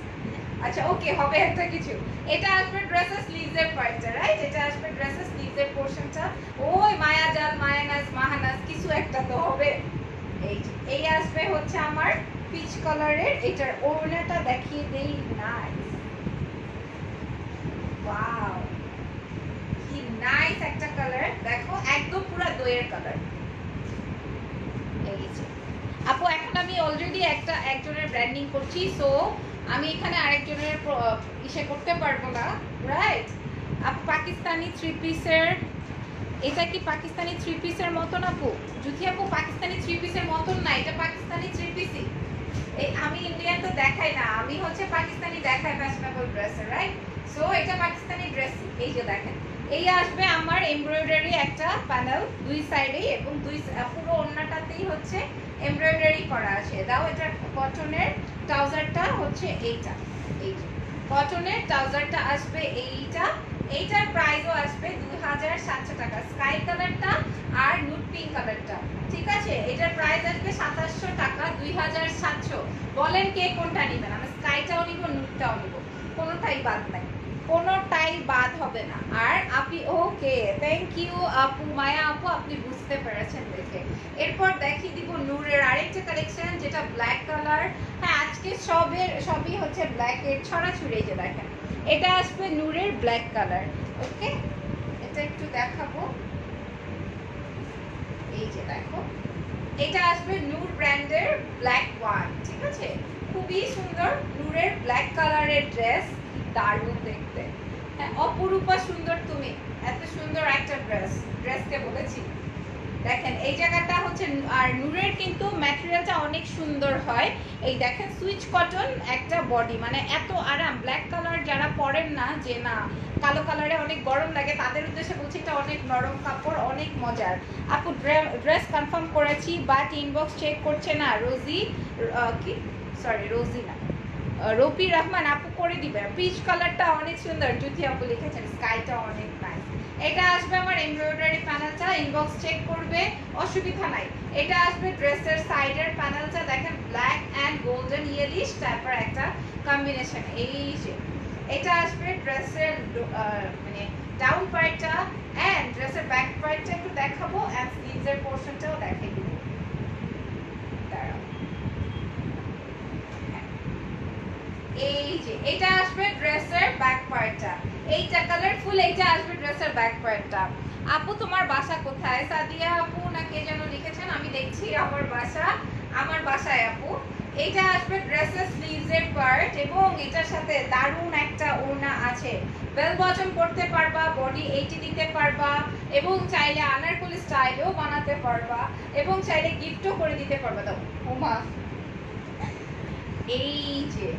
আচ্ছা ওকে, হবে একটা কিছু। এটা আসবে ড্রেসের স্লিভসের পার্টটা, রাইট? এটা আসবে ড্রেসের স্লিভসের পোরশনটা। ওই মায়াজাল, মায়ানাজ, মাহানাজ কিছু একটা তো হবে। এই আসবে হচ্ছে আমার পিচ কালারের। এটার ওড়নাটা দেখিয়ে দেই, নাইস, ওয়াও কি নাইস একটা কালার, দেখো একদম পুরো দইয়ের কালার। এই যে আপু, এখন আমি অলরেডি একজনের ব্র্যান্ডিং করছি, সো আমি এখানে আরেকজনের ইসে করতে পারবো না, রাইট? আপু পাকিস্তানি থ্রি পিসের এটা কি পাকিস্তানি থ্রি পিসের মতন আপু? জুথি আপু পাকিস্তানি থ্রি পিসের মতন না, এটা পাকিস্তানি থ্রি পিসই। এই আমি ইন্ডিয়ান তো দেখাই না, আমি হচ্ছে পাকিস্তানি দেখাই ফ্যাশনেবল ড্রেসের, রাইট? সো এটা পাকিস্তানি ড্রেস। এই যে দেখেন, এই আসবে আমার এমব্রয়ডারি একটা প্যানেল দুই সাইডে, এবং পুরো ওড়নাটাতেই হচ্ছে এমব্রয়ডারি করা আছে। দাও এটা কটনের ট্রাউজারটা হচ্ছে এইটা, এই যে কটনের ট্রাউজারটা আসবে এইটা। এইটার প্রাইসও আসবে 2700 টাকা, স্কাই কালারটা আর নুড পিঙ্ক কালারটা, ঠিক আছে? এটার প্রাইস আসবে 2700 টাকা, 2700। বলেন কে কোনটা নেবেন? আমি স্কাইটাও নিব, নুডটাও নিব, কোনোটাই বাদ নাই, কোনোটাই বাদ হবে না। আর আপনি ওকে, থ্যাংক ইউ আপু, মায়া আপু, আপনি বুঝতে পেরেছেন দেখে। এরপর দেখিয়ে দিব নূরের আরেকটা কালেকশন, যেটা ব্ল্যাক কালার। হ্যাঁ, আজকে সবই হচ্ছে ব্ল্যাকের ছড়াছড়ি। যে দেখেন, এটা আসবে নূরের ব্ল্যাক কালার। ওকে, এটা একটু দেখাবো। এই যে দেখো, এটা আসবে নূর ব্র্যান্ডের ব্ল্যাক ওয়ান, ঠিক আছে? খুবই সুন্দর নূরের ব্ল্যাক কালারের ড্রেস, দারুণ দেখতে। হ্যাঁ, অপরূপা সুন্দর তুমি, এত সুন্দর একটা ড্রেসকে বলেছি। দেখেন এই জায়গাটা হচ্ছে, আর নূরের কিন্তু ম্যাটেরিয়ালটা অনেক সুন্দর হয়। এই দেখেন সুইচ কটন একটা বডি, মানে এত আরাম। ব্ল্যাক কালার যারা পরেন না, যে না কালো কালারে অনেক গরম লাগে, তাদের উদ্দেশ্যে বলছি এটা অনেক নরম কাপড়, অনেক মজার। আপু ড্রেস কনফার্ম করেছি, বাট ইনবক্স চেক করছে না। রোজি কি, সরি রোজি না, রফি রহমান আপু করে দিবে। পিচ কালারটা অনেক সুন্দর, জ্যোতি আপু লিখেছেন, স্কাইটা অনেক নাইস। এটা আসবে আমার এমব্রয়ডারি প্যানেলটা, ইনবক্স চেক করবে, অসুবিধা নাই। এটা আসবে ড্রেসের সাইডের প্যানেলটা, দেখেন ব্ল্যাক অ্যান্ড গোল্ডেন ইয়েলিশ, তারপর একটা কম্বিনেশন। এই যে এটা আসবে ড্রেসের মানে ডাউন পার্টটা, অ্যান্ড ড্রেসের ব্যাক পার্টটা একটু দেখাবো, অ্যান্ড স্লিভসের পোর্শনটাও দেখাই দিব। এই যে এটা আসবে ড্রেসের ব্যাক পার্টটা, এইটা কালারফুল, এইটা আসবে ড্রেসের ব্যাক পার্টটা। আপু তোমার বাসা কোথায়? সাদিয়া আপু না কে যেন লিখেছেন, আমি দেখছি আমার বাসায় আপু। এটা আসবে ড্রেসের স্লিভসের পার্ট, এবং এটার সাথে দারুণ একটা ওড়না আছে। বেল বটম করতে পারবা, বডি 80 দিতে পারবা, এবং চাইলে আনারকলি স্টাইলেও বানাতে পারবা, এবং চাইলে গিফটও করে দিতে পারবা। দাও ওমা, এই যে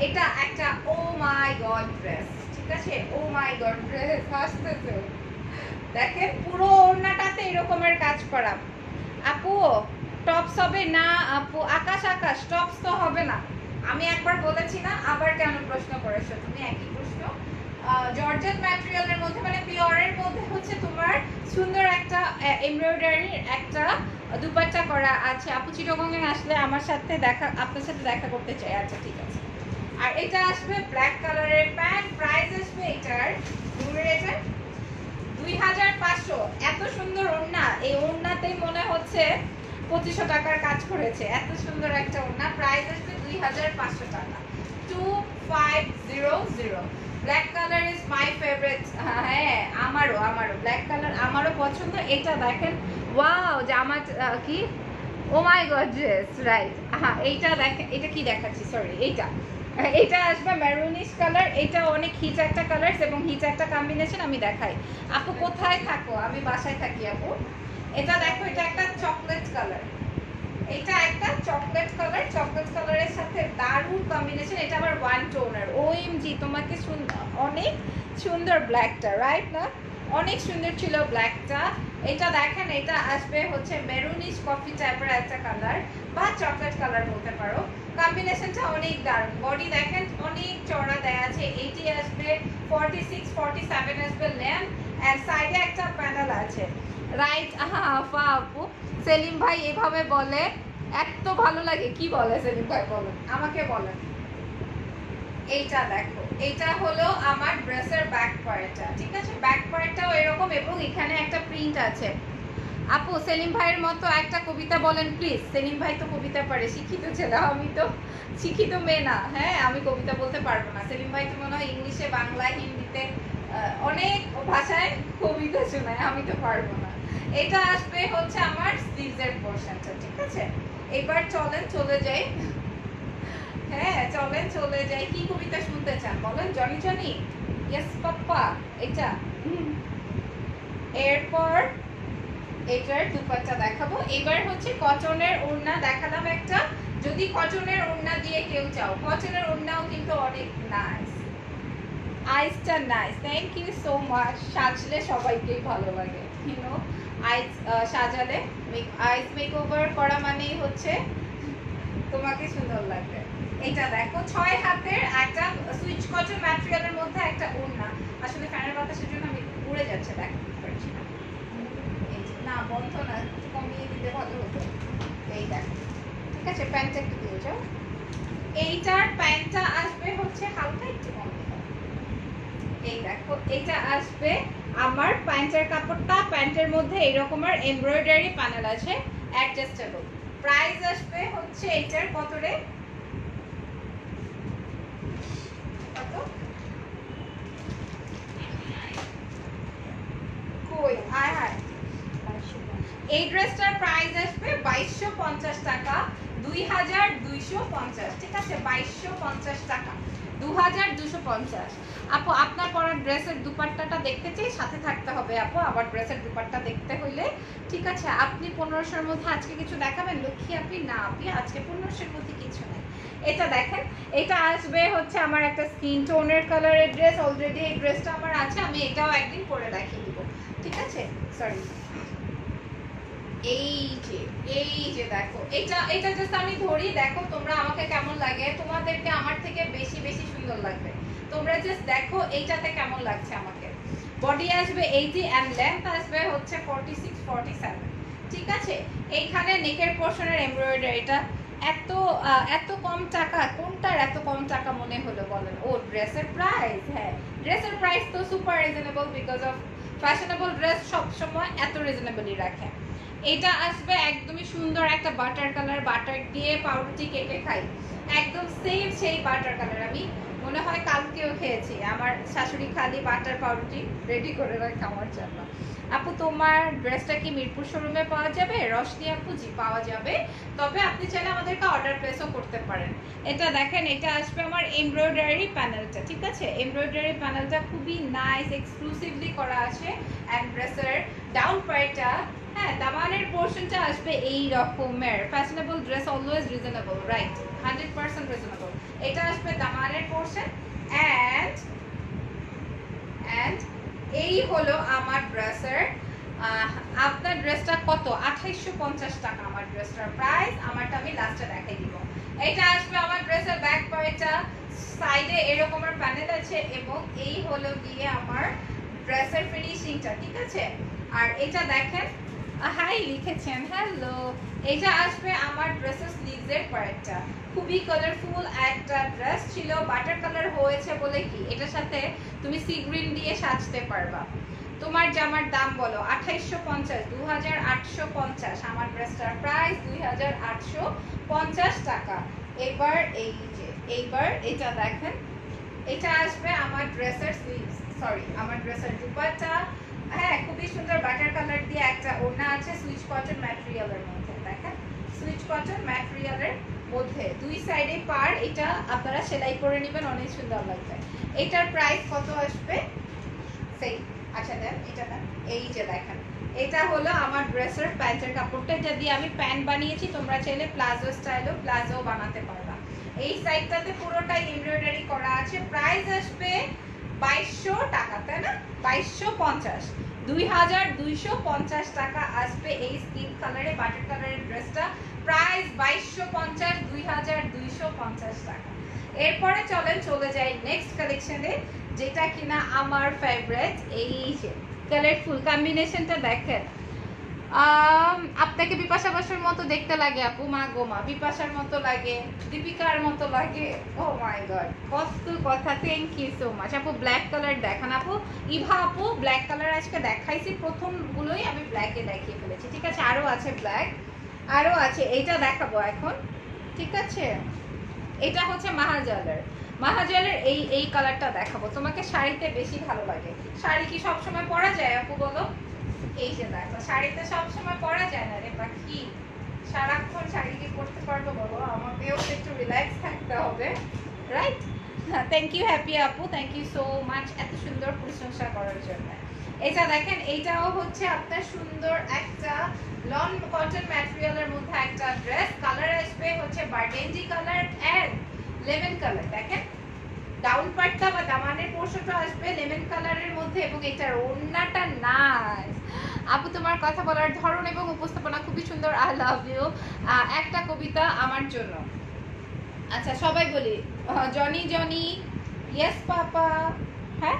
এটা একটা ও মাই গড ড্রেস, ঠিক আছে? ও মাই গড ড্রেস আসতেছে, দেখেন পুরো ওড়নাটাতে এরকমের কাজ করা। আপু টপস হবে না? আপু আকাশ টপস তো হবে না। আমি একবার বলেছি না, আবার কেন প্রশ্ন করেছো তুমি একই প্রশ্ন? জর্জেট ম্যাটেরিয়ালের মধ্যে, মানে পিওরের মধ্যে হচ্ছে তোমার সুন্দর একটা এমব্রয়ডারির একটা দুপাট্টা করা আছে। আপু চিটাগংয়ে আসলে আপনার সাথে দেখা করতে চাই। আচ্ছা ঠিক আছে। আর এটা আসবে ব্ল্যাক কালারের প্যান্ট, প্রাইস আসবে এটার 2500। এত সুন্দর ওড়না, এই ওড়নাতেই মনে হচ্ছে 2500 টাকার কাজ করেছে। এত সুন্দর একটা ওড়না, প্রাইস আসবে 2500 টাকা, 2500। Black colour is my favourite. হ্যাঁ, আমারও ব্ল্যাক কালার আমারও পছন্দ। এটা দেখেন, ওয়াও, জামা কি, ও মাই গড ড্রেস, রাইট। হ্যাঁ, এইটা দেখেন, এটা কি দেখাচ্ছি, সরি, এটা আসবে মেরুনিশ কালার। এটা অনেক হিট একটা কালার এবং হিট একটা কম্বিনেশন। আমি দেখাই। আপু কোথায় থাকো? আমি বাসায় থাকি আপু। এটা দেখো, এটা একটা চকলেট কালার, এটা একটা চকলেট কালারের সাথে দারুণ কম্বিনেশন। এটা আবার ওয়ান টোনার। ওএমজি, তোমাকে অনেক সুন্দর ব্ল্যাকটা, রাইট না? অনেক সুন্দর ছিল ব্ল্যাকটা। এটা দেখেন, এটা আসবে হচ্ছে মেরুনিশ কফি টাইপের একটা কালার, বা চকলেট কালার বলতে পারো। কম্বিনেশনটা অনেক দারুণ। বডি দেখেন অনেক চড়া দেয়া আছে। এইটি আসবে 46, 47 আসবে লেন্থ, এন্ড সাইডে একটা প্যানেল আছে, রাইট? আপু সেলিম ভাই এভাবে বলে, এত ভালো লাগে। কি বলে সেলিম ভাই, বলেন আমাকে, বলেন। এইটা দেখো, এটা হলো আমার ড্রেসের ব্যাক পার্টটা, ঠিক আছে? ব্যাক পার্টটাও এরকম, এবং এখানে একটা প্রিন্ট আছে। আপু সেলিম ভাইয়ের মতো একটা কবিতা বলেন প্লিজ। সেলিম ভাই তো কবিতা পারে, শিক্ষিত ছেলে, আমি তো শিক্ষিত মেয়ে না। হ্যাঁ, আমি কবিতা বলতে পারবো না। সেলিম ভাই তো মনে হয় ইংলিশে, বাংলা, হিন্দিতে অনেক ভাষায় কবিতা শোনায়, আমি তো পারবো না। এটা আসবে হচ্ছে আমার স্লিভসের পোরশনটা, ঠিক আছে? এবার চলেন চলে যাই। হ্যাঁ, চলেন চলে যাই। কি কবিতা শুনতে চান বলেন? জনি ইয়েস পাপ্পা, এটা এরপর এটার দুপাট্টা দেখাবো। এবার হচ্ছে কটনের ওড়না দেখালাম একটা। যদি কটনের ওড়না দিয়ে কেউ চাও, কটনের ওড়নাও কিন্তু অনেক নাইস। আইসটা nice, thank you so much. সাজলে সবাইকেই ভালো লাগে, ইউনো আইস সাজালে আইস মেকওভার করা মানেই হচ্ছে তোমাকে সুন্দর লাগবে। এটা দেখো 6 হাতের একটা সুইচ কটন ম্যাটেরিয়ালের মধ্যে একটা ওড়না। আসলে ফ্যানের বাতাসের জন্য আমি উড়ে যাচ্ছে, দেখতে পারছি না। এই যে না বন্ধ না, একটু কমিয়ে দিলে ভালো হতো। এই দেখো, ঠিক আছে, প্যান্টটা একটু দিয়ে যাও। এইটার প্যান্টটা আসবে হচ্ছে হালকা একটু কম। এই দেখো এটা আসবে আমার প্যান্টের কাপড়টা, প্যান্টের মধ্যে এরকমের এমব্রয়ডারি প্যানেল আছে, অ্যাডজাস্টেবল। প্রাইস আসবে হচ্ছে এইটার কত রে, কত কই আয় হায়। এই ড্রেসটার প্রাইস আসবে 2250 টাকা, 2250, ঠিক আছে, 2250 টাকা, 2250। আপু আপনার পরার ড্রেসের দুপাট্টাটা দেখতে চাই, সাথে থাকতে হবে আপু আবার ড্রেসের দুপাট্টা দেখতে হইলে, ঠিক আছে। আপনি 1500-এর মধ্যে আজকে কিছু দেখাবেন লক্ষ্মী আপনি? না আপনি আজকে 1500-এর মধ্যে কিছু নেই। এটা দেখেন, এটা আসবে হচ্ছে আমার একটা স্কিন টোনের কালারের ড্রেস। অলরেডি এই ড্রেসটা আমার আছে, আমি এটাও একদিন পরে দেখিয়ে দিব, ঠিক আছে। সরি, এই যে দেখো, এটা জাস্ট আমি ধরি, দেখো তোমরা আমাকে কেমন লাগে, তোমাদেরকে আমার থেকে বেশি বেশি সুন্দর লাগবে। তোমরা জাস্ট দেখো এইটাতে কেমন লাগছে আমাকে। বডি আসবে 80 এন্ড লেন্থ আসবে হচ্ছে 46 47, ঠিক আছে। এইখানে নেকের পোরশনের এমব্রয়ডারিটা এত কম টাকা, কোনটার এত কম টাকা মনে হলো বলেন? ও ড্রেসের প্রাইস, হ্যাঁ ড্রেসের প্রাইস তো super reasonable, because of fashionable dress সব সময় এত রিজনেবলই রাখে। এটা আসবে একদমই সুন্দর একটা বাটার কালার, বাটার দিয়ে পাউরুটি কেটে খাই, একদম সেম সেই বাটার কালার। আমি মনে হয় কালকেও খেয়েছি, আমার শাশুড়ি খালি বাটার পাউরুটি রেডি করে রাখে আমার জন্য। আপু তোমার ড্রেসটা কি মিরপুর শোরুমে পাওয়া যাবে? রশনি আপু জি পাওয়া যাবে, তবে আপনি চাইলে আমাদেরকে অর্ডার প্লেসও করতে পারেন। এটা দেখেন, এটা আসবে আমার এমব্রয়ডারি প্যানেলটা, ঠিক আছে। এমব্রয়ডারি প্যানেলটা খুবই নাইস, এক্সক্লুসিভলি করা আছে। অ্যান্ড ড্রেসের ডাউন পার্টটা, হ্যাঁ দামানের পোরশনটা আসবে এই রকমের। Fashionable dress always reasonable, right, 100% reasonable. এটা আসবে দামানের পোরশন। অ্যান্ড এই হলো আমার ড্রেসের। আপনার ড্রেসটা কত? 2850 টাকা আমার ড্রেসটার প্রাইস। আমারটা আমি লাস্টে দেখাই দিব। এটা আসবে আমার ড্রেসের ব্যাক পার্টটা, সাইডে এরকমের প্যানেল আছে, এবং এই হলো গিয়ে আমার ড্রেসের ফিনিশিংটা, ঠিক আছে। আর এটা দেখেন, হাই লিখেছেন, হ্যালো। এটা আসবে আমার ড্রেসের স্লিভসের পার্টটা, খুবই কালারফুল একটা ড্রেস ছিল, বাটার কালার হয়েছে বলে কি এটার সাথে তুমি সি গ্রিন দিয়ে সাজতে পারবা। তোমার জামার দাম বলো? 2850, 2850 আমার ড্রেসটার প্রাইস 2850 টাকা। এবার এইবার এটা দেখেন, এটা আসবে আমার ড্রেসের স্লিভস, সরি আমার ড্রেসের দুপাট্টা, হ্যাঁ খুবই সুন্দর বাটার কালার দিয়ে একটা ওড়না আছে, সুইচ কটন ম্যাটেরিয়ালের মধ্যে, দেখেন সুইচ কটন ম্যাটেরিয়ালের মধ্যে, দুই সাইডে পার। এটা আপনারা সেলাই করে নেবেন, অনেক সুন্দর লাগবে। এটার প্রাইস কত আসবে? সেই আচ্ছা দেন, এটা দেন। এই যে দেখেন, এটা হলো আমার ড্রেসের প্যান্টের কাপড়টা, এটা দিয়ে আমি প্যান্ট বানিয়েছি, তোমরা চাইলে প্লাজো স্টাইলও প্লাজো বানাতে পারবা। এই সাইডটাতে পুরোটাই এমব্রয়ডারি করা আছে। প্রাইস আসবে 2200 টাকা, তাই না? 2250, 2250 টাকা আসবে এই স্কিন কালারে বাটার কালারের ড্রেসটা। প্রাইস 2250, 2250 টাকা। এরপরে চলে যাই নেক্সট কালেকশনে, যেটা কিনা আমার ফেভারিট। এই যে কালারফুল কম্বিনেশনটা দেখেন, আপনাকে বিপাশা বসুর মতো দেখতে লাগে আপু। মা গো মা, বিপাশার মতো লাগে, দীপিকার মতো লাগে, ও মাই গড কত কথা। থ্যাংক ইউ সো মাচ আপু। ব্ল্যাক কালার দেখান আপু। ইভা আপু ব্ল্যাক কালার আজকে দেখাইছি, প্রথমগুলোই আমি ব্ল্যাকে দেখিয়ে ফেলেছি, ঠিক আছে। আরও আছে ব্ল্যাক, আরও আছে, এইটা দেখাবো এখন, ঠিক আছে। এটা হচ্ছে মাহাজালের এই কালারটা দেখাবো তোমাকে। শাড়িতে বেশি ভালো লাগে। শাড়ি কি সবসময় পরা যায় আপু বলো? এই যে দেখো, শাড়িতে সবসময় পরা যায় না রে পাখি, সারাক্ষণ শাড়ি কি পরতে পারবো বলো? আমাকেও একটু রিল্যাক্স থাকতে হবে, রাইট? থ্যাংক ইউ হ্যাপি আপু, থ্যাংক ইউ সো মাচ এত সুন্দর প্রশংসা করার জন্য। এটা দেখেন, এটাও হচ্ছে আপনার সুন্দর একটা লন কটন ম্যাটেরিয়ালের মধ্যে একটা ড্রেস। কালার আসবে হচ্ছে burgundy colour and lemon colour. দেখেন ডাউন পার্টটা বা দামানের পোর্শনটা আসবে লেমন কালারের মধ্যে এবং এটার ওড়নাটা নাইস। আপু তোমার কথা বলার ধরন এবং উপস্থাপনা খুবই সুন্দর, আই লাভ ইউ। একটা কবিতা আমার জন্য। আচ্ছা সবাই বলি, জনি জনি, ইয়েস পাপা। হ্যাঁ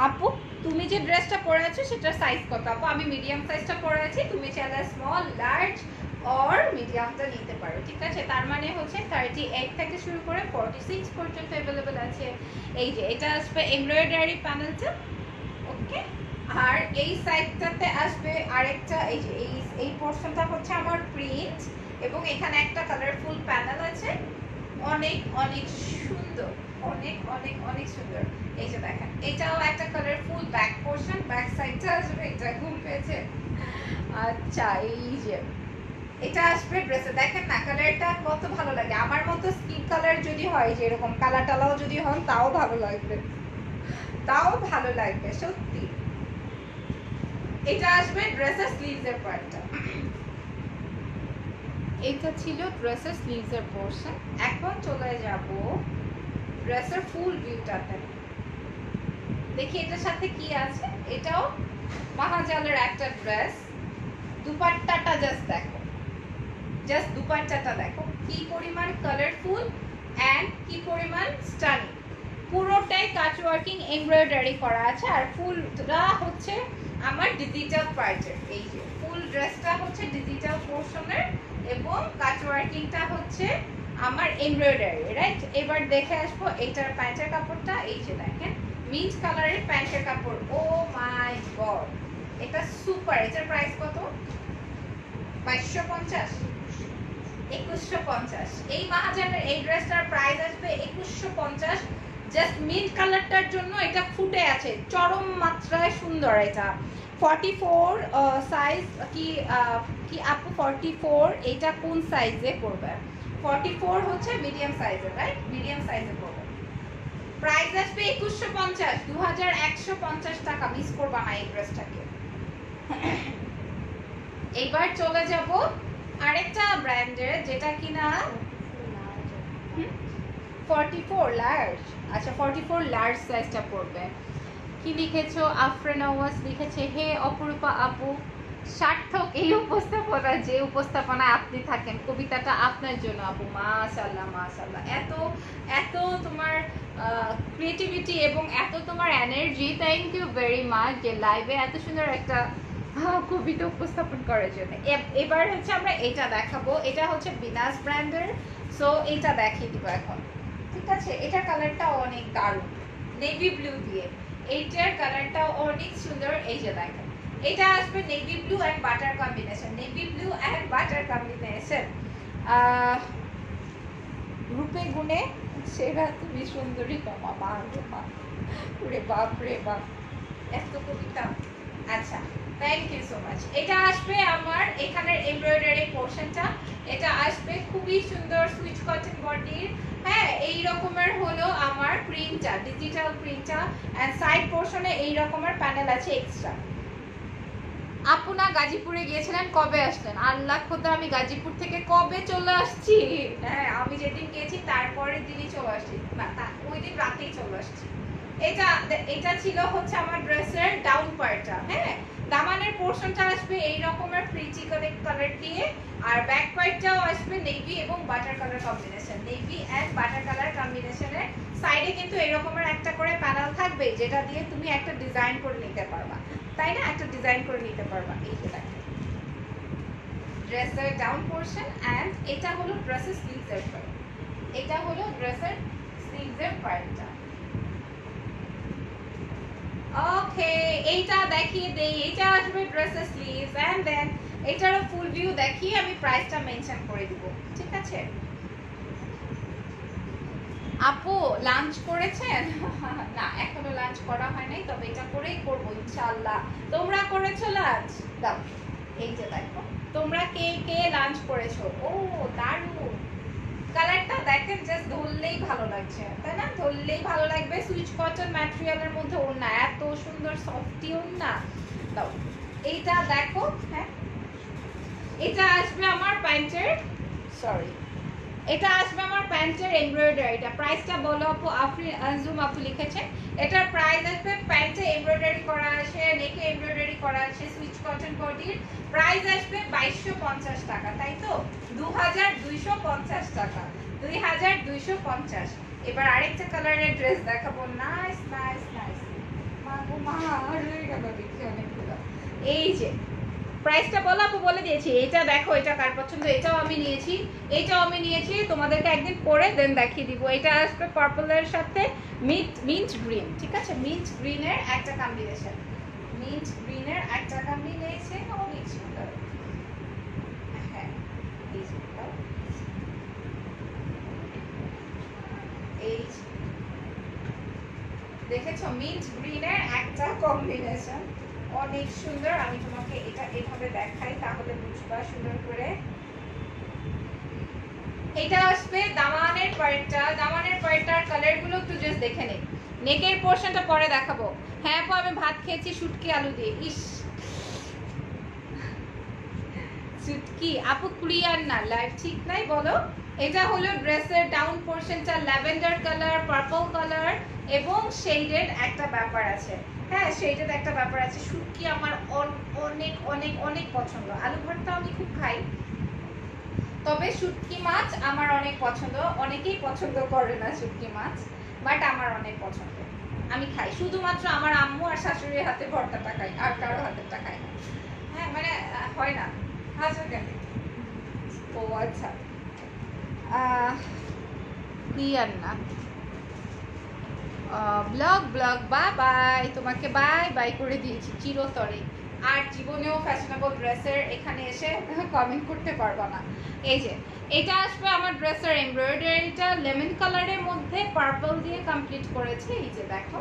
আপু, তুমি যে ড্রেসটা পরে আছো সেটার সাইজ কত? আপু আমি মিডিয়াম সাইজটা পরে আছি, তুমি চাইলে স্মল, লার্জ অর মিডিয়ামটা নিতে পারো, ঠিক আছে? তার মানে হচ্ছে 38 থেকে শুরু করে 46 পর্যন্ত অ্যাভেলেবেল আছে। এই যে এটা আসবে এমব্রয়ডারি প্যানেলটা, ওকে। আর এই সাইডটাতে আসবে আরেকটা, এই যে এই পোর্শনটা হচ্ছে আমার প্রিন্ট এবং এখানে একটা কালারফুল প্যানেল আছে, অনেক অনেক সুন্দর, অনেক অনেক অনেক সুন্দর। এই যে দেখেন এটাও একটা কালারফুল ব্যাক পোর্শন, ব্যাক সাইডটা আসবে, এটা ঘুম পেয়েছে। আচ্ছা এই যে এটা আসবে ড্রেসে, দেখেন না কালারটা কত ভালো লাগে। আমার মতো স্কিন কালার যদি হয়, যে এরকম কালার টালাও যদি হন, তাও ভালো লাগবে, তাও ভালো লাগবে সত্যি। এটা আসবে ড্রেসের স্লিভসের পার্টটা। এটা ছিল ড্রেসের স্লিভসের পোর্শন। এখন চলে যাব ড্রেসের ফুল ভিউটাতে। দেখি এটার সাথে কি আছে। এটাও মহাজালের একটা ড্রেস। দুপাট্টাটা জাস্ট দেখো, জাস্ট দুপাট্টাটা দেখো কি পরিমাণ কালারফুল এন্ড কি পরিমাণ স্টানিং। পুরোটাই কাট ওয়ার্কিং এমব্রয়ডারি করা আছে আর ফুলটা হচ্ছে আমার ডিজিটাল পার্টের। এই যে ফুল ড্রেসটা হচ্ছে ডিজিটাল পোর্শনের এবং কাট ওয়ার্কিংটা হচ্ছে আমার এমব্রয়ডারি, রাইট? এবার দেখে আসবো এটার প্যান্টের কাপড়টা। এই যে দেখেন মিন্ট কালারের প্যান্টের কাপড়, ও মাই গড এটা সুপার। এটার প্রাইস কত? 2250, 2150। এই মহাজানের এই ড্রেসটার প্রাইস আসবে 2150। জাস্ট মিন্ট কালারটার জন্য এটা ফুটে আছে, চরম মাত্রায় সুন্দর। এটা 44 সাইজ কি কি আপু 44? এটা কোন সাইজে পড়বে? 44 হচ্ছে মিডিয়াম সাইজের, রাইট? মিডিয়াম সাইজে পড়বে। প্রাইস আসবে 2150, 2150 টাকা। মিস করবা না এই ড্রেসটাকে। এইবার চলে যাব আরেকটা ব্র্যান্ডের, যেটা কিনা 44 লার্জ। আচ্ছা 44 লার্জ সাইজটা পড়বে। কি লিখেছো? আফরিন আওয়াজ লিখেছে, হে অপরূপা আপু, সার্থক এই উপস্থাপনা, যে উপস্থাপনায় আপনি থাকেন। কবিতাটা আপনার জন্য আপু। মাশাআল্লাহ মাশাআল্লাহ, এত এত তোমার ক্রিয়েটিভিটি এবং এত তোমার energy, thank you very much যে লাইভে এত সুন্দর একটা কবিতা উপস্থাপন করার জন্য। এবার হচ্ছে আমরা এটা দেখাবো। এটা হচ্ছে বিনাস ব্র্যান্ডের, সো এটা দেখিয়ে দিব এখন, ঠিক আছে? এটার কালারটা অনেক দারুণ, নেভি ব্লু দিয়ে। এইটার কালারটাও অনেক সুন্দর। এই যে দেখেন এটা আসবে navy blue and butter combination, navy blue and butter combination. রূপে গুণে সেরা তুমি সুন্দরী কমা মা রে মা, ওরে বাপ রে বাপ, এত কবিতা। আচ্ছা থ্যাংক ইউ সো মাচ। এটা আসবে আমার এখানের এমব্রয়ডারি পোর্শনটা। এটা আসবে খুবই সুন্দর সুইচ কটন বডির, হ্যাঁ এই রকমের হলো আমার প্রিন্টটা, ডিজিটাল প্রিন্টটা এন্ড সাইড পোর্শনে এই রকমের প্যানেল আছে এক্সট্রা। আপুনা গাজীপুরে গিয়েছিলেন, কবে আসলেন? আল্লাহ খোদা, আমি গাজীপুর থেকে কবে চলে আসছি। হ্যাঁ আমি যেদিন গিয়েছি তারপরের দিনই চলে আসছি, ওই দিন রাতেই চলে আসছি। এটা এটা ছিল হচ্ছে আমার ড্রেসের ডাউন পার্টটা। হ্যাঁ দামানের পোর্শনটা আসবে এই রকমের প্রিটি কালার দিয়ে আর ব্যাক পার্টটাও আসবে নেভি এবং butter colour combination, navy and butter colour কম্বিনেশনের। সাইডে কিন্তু এই রকমের একটা করে প্যানেল থাকবে যেটা দিয়ে তুমি একটা ডিজাইন করে নিতে পারবা, তাই না? একটা ডিজাইন করে নিতে পারবা। এই যে দেখো ড্রেসের ডাউন পোর্শন এন্ড এটা হলো ড্রেসের স্লিভসের পার্ট। এটা হলো ড্রেসের স্লিভসের পার্টটা। ওকে এইটা দেখিয়ে দেই। এটা আসবে ড্রেসের স্লিভস এন্ড দেন এটারও ফুল ভিউ দেখিয়ে আমি প্রাইসটা মেনশন করে দিব, ঠিক আছে? আপু লাঞ্চ করেছেন? না এখনো লাঞ্চ করা হয় নাই, তবে এটা করেই করব ইনশাআল্লাহ। তোমরা করেছো লাঞ্চ? দাও এই যে দেখো তোমরা কে কে লাঞ্চ করেছো। ও দারুণ কালারটা দেখেন, জাস্ট ধরলেই ভালো লাগছে, তাই না? ধরলেই ভালো লাগবে। সুইচ কটন ম্যাটেরিয়ালের মধ্যে ওড়না, এত সুন্দর সফটি ওড়না দাও এইটা দেখো। হ্যাঁ এটা আসবে আমার প্যান্টের, সরি এটা আসবে আমার প্যান্টের এমব্রয়ডারিটা। প্রাইসটা বলো আপু। আঞ্জুম আপু লিখেছে এটার প্রাইস আসবে, প্যান্টে এমব্রয়ডারি করা আছে, নেকে এমব্রয়ডারি করা আছে, সুইচ কটন বডির প্রাইস আসবে 2250 টাকা, তাই তো 2250 টাকা, 2250। এবার আরেকটা কালারের ড্রেস দেখাবো। নাইস নাইস নাইস, মা গো মা রয়ে গেল দেখি অনেকগুলো। এই যে প্রাইসটা বলো আপু, বলে দিয়েছি। এটা দেখো, এটা কার পছন্দ, এটাও আমি নিয়েছি, এটাও আমি নিয়েছি, তোমাদেরকে একদিন পরে দেন দেখিয়ে দিব। এটা আসবে পার্পলের সাথে মিন্ট গ্রিন, ঠিক আছে, মিন্ট গ্রিনের একটা কম্বিনেশন, মিন্ট গ্রিনের একটা কম্বিনেশন, অনেক সুন্দর। হ্যাঁ এই দেখেছো, মিন্ট গ্রিনের একটা কম্বিনেশন, অনেক সুন্দর। আমি তোমাকে এটা এভাবে দেখাই তাহলে বুঝবা সুন্দর করে। এটা আসবে দামানের পার্টটা, দামানের পার্টটার কালারগুলো একটু জাস্ট দেখে নেই। নেকের পোরশনটা পরে দেখাবো। হ্যাঁ আপু আমি ভাত খেয়েছি শুটকি আলু দিয়ে। ইস শুটকি আপু ক্লিয়ার না, লাইভ ঠিক নাই বলো। এটা হলো ড্রেসের ডাউন পোরশনটা ল্যাভেন্ডার কালার, পার্পল কালার এবং শেডেড একটা ব্যাপার আছে। হ্যাঁ শেডেড একটা ব্যাপার আছে। শুটকি আমার অনেক অনেক অনেক পছন্দ। আলু ভর্তা আমি খুব খাই, তবে শুটকি মাছ আমার অনেক পছন্দ। অনেকেই পছন্দ করে না শুটকি মাছ, বাট আমার অনেক পছন্দ, আমি খাই। শুধুমাত্র আমার আম্মু আর শাশুড়ির হাতে ভর্তাটা খাই, আর কারো হাতেরটা খাই না। হ্যাঁ মানে হয় না। আচ্ছা কেন, ও আচ্ছা ক্লিয়ার না। ব্লগ ব্লগ বাই বাই, তোমাকে বাই বাই করে দিয়েছি চিরতরে। আর জীবনেও ফ্যাশনেবল ড্রেসের এখানে এসে কমেন্ট করতে পারবা না। এই যে এটা আসবে আমার ড্রেসের এমব্রয়ডারিটা লেমন কালারের মধ্যে পার্পল দিয়ে কমপ্লিট করেছে। এই যে দেখো,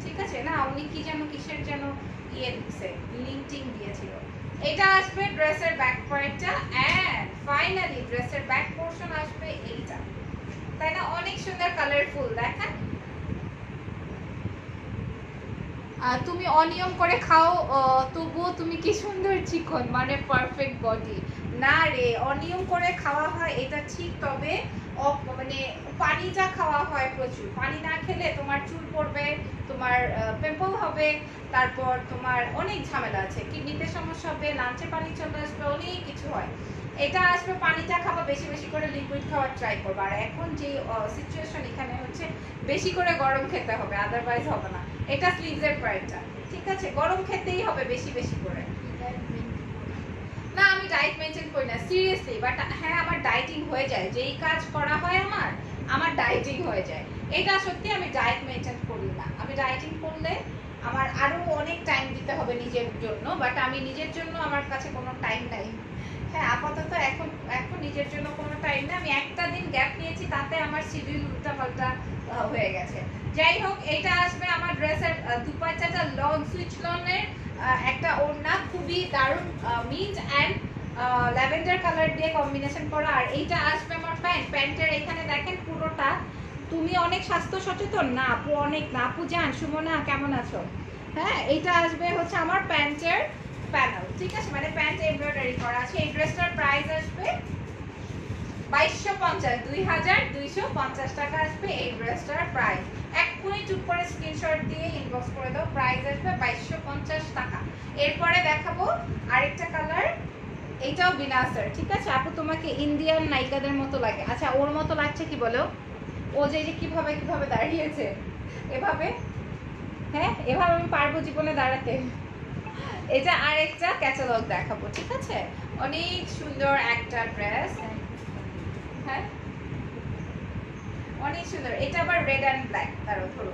ঠিক আছে না, উনি কি যেন কিসের যেন ইয়ে দিচ্ছে, লিঙ্কটিং দিয়েছিল। এটা আসবে ড্রেসের ব্যাক পার্টটা, এন্ড ফাইনালি ড্রেসের ব্যাক পোরশন আসবে এইটা, তাই না? অনেক সুন্দর কালারফুল। দেখেন তুমি অনিয়ম করে খাও তবুও তুমি কি সুন্দর চিকন, মানে পারফেক্ট বডি। না রে, অনিয়ম করে খাওয়া হয় এটা ঠিক, তবে মানে পানিটা খাওয়া হয় প্রচুর। পানি না খেলে তোমার চুল পড়বে, তোমার পিম্পল হবে, তারপর তোমার অনেক ঝামেলা আছে, কিডনিতে সমস্যা হবে, লাঞ্চে পানি চলে আসবে, অনেক কিছু হয়। এটা আসবে পানিটা খাওয়া, বেশি বেশি করে লিকুইড খাওয়ার ট্রাই করবে। আর এখন যে সিচুয়েশন এখানে হচ্ছে বেশি করে গরম খেতে হবে, আদারওয়াইজ হবে না। এটা স্লিভসের পার্টটা, ঠিক আছে, গরম খেতেই হবে বেশি বেশি করে। না আমি ডায়েট মেনটেন করি না সিরিয়াসলি, বাট হ্যাঁ আমার ডায়েটিং হয়ে যায়, যেই কাজ করা হয় আমার ডায়েটিং হয়ে যায়। এটা সত্যি, আমি ডায়েট মেনটেন করি না। আমি ডায়েটিং করলে আমার আরো অনেক টাইম দিতে হবে নিজের জন্য, বাট আমি নিজের জন্য আমার কাছে কোনো টাইম নাই। হ্যাঁ আপাতত এখন এখন নিজের জন্য কোনো টাইম না। আমি একটা দিন গ্যাপ নিয়েছি, তাতে আমার শিডিউল উল্টাপাল্টা হয়ে গেছে। যাই হোক, এটা আসবে আমার ড্রেসের দুপাট্টাটা লং সুইচ লনের একটা ওড়না, খুবই দারুণ মিন্ট অ্যান্ড ল্যাভেন্ডার কালার দিয়ে কম্বিনেশন করা। আর এইটা আসবে আমার প্যান্ট, প্যান্টের এখানে দেখেন পুরোটা। তুমি অনেক স্বাস্থ্য সচেতন না আপু? অনেক না আপু। জান সুমনা কেমন আছো? হ্যাঁ এইটা আসবে হচ্ছে আমার প্যান্টের প্যানেল, ঠিক আছে, মানে প্যান্ট এমব্রয়ডারি করা আছে। এই ড্রেসটার প্রাইস আসবে 2250, 2250 টাকা আসবে এই ড্রেসটার প্রাইস। এক্ষুনি চুপ করে স্ক্রিনশট দিয়ে ইনবক্স করে দাও, প্রাইস আসবে 2250 টাকা। এরপরে দেখাবো আরেকটা কালার, এইটাও বিনাসার, ঠিক আছে আপু। তোমাকে ইন্ডিয়ান নায়িকাদের মতো লাগে। আচ্ছা ওর মতো লাগছে কি বলো? ও যে কিভাবে কিভাবে দাঁড়িয়েছে এভাবে, হ্যাঁ এভাবে আমি পারবো জীবনে দাঁড়াতে? এটা আরেকটা ক্যাটালগ দেখাবো, ঠিক আছে, অনেক সুন্দর একটা ড্রেস। হ্যাঁ অনেক সুন্দর। এটা আবার রেড অ্যান্ড ব্ল্যাক, তারও ধরো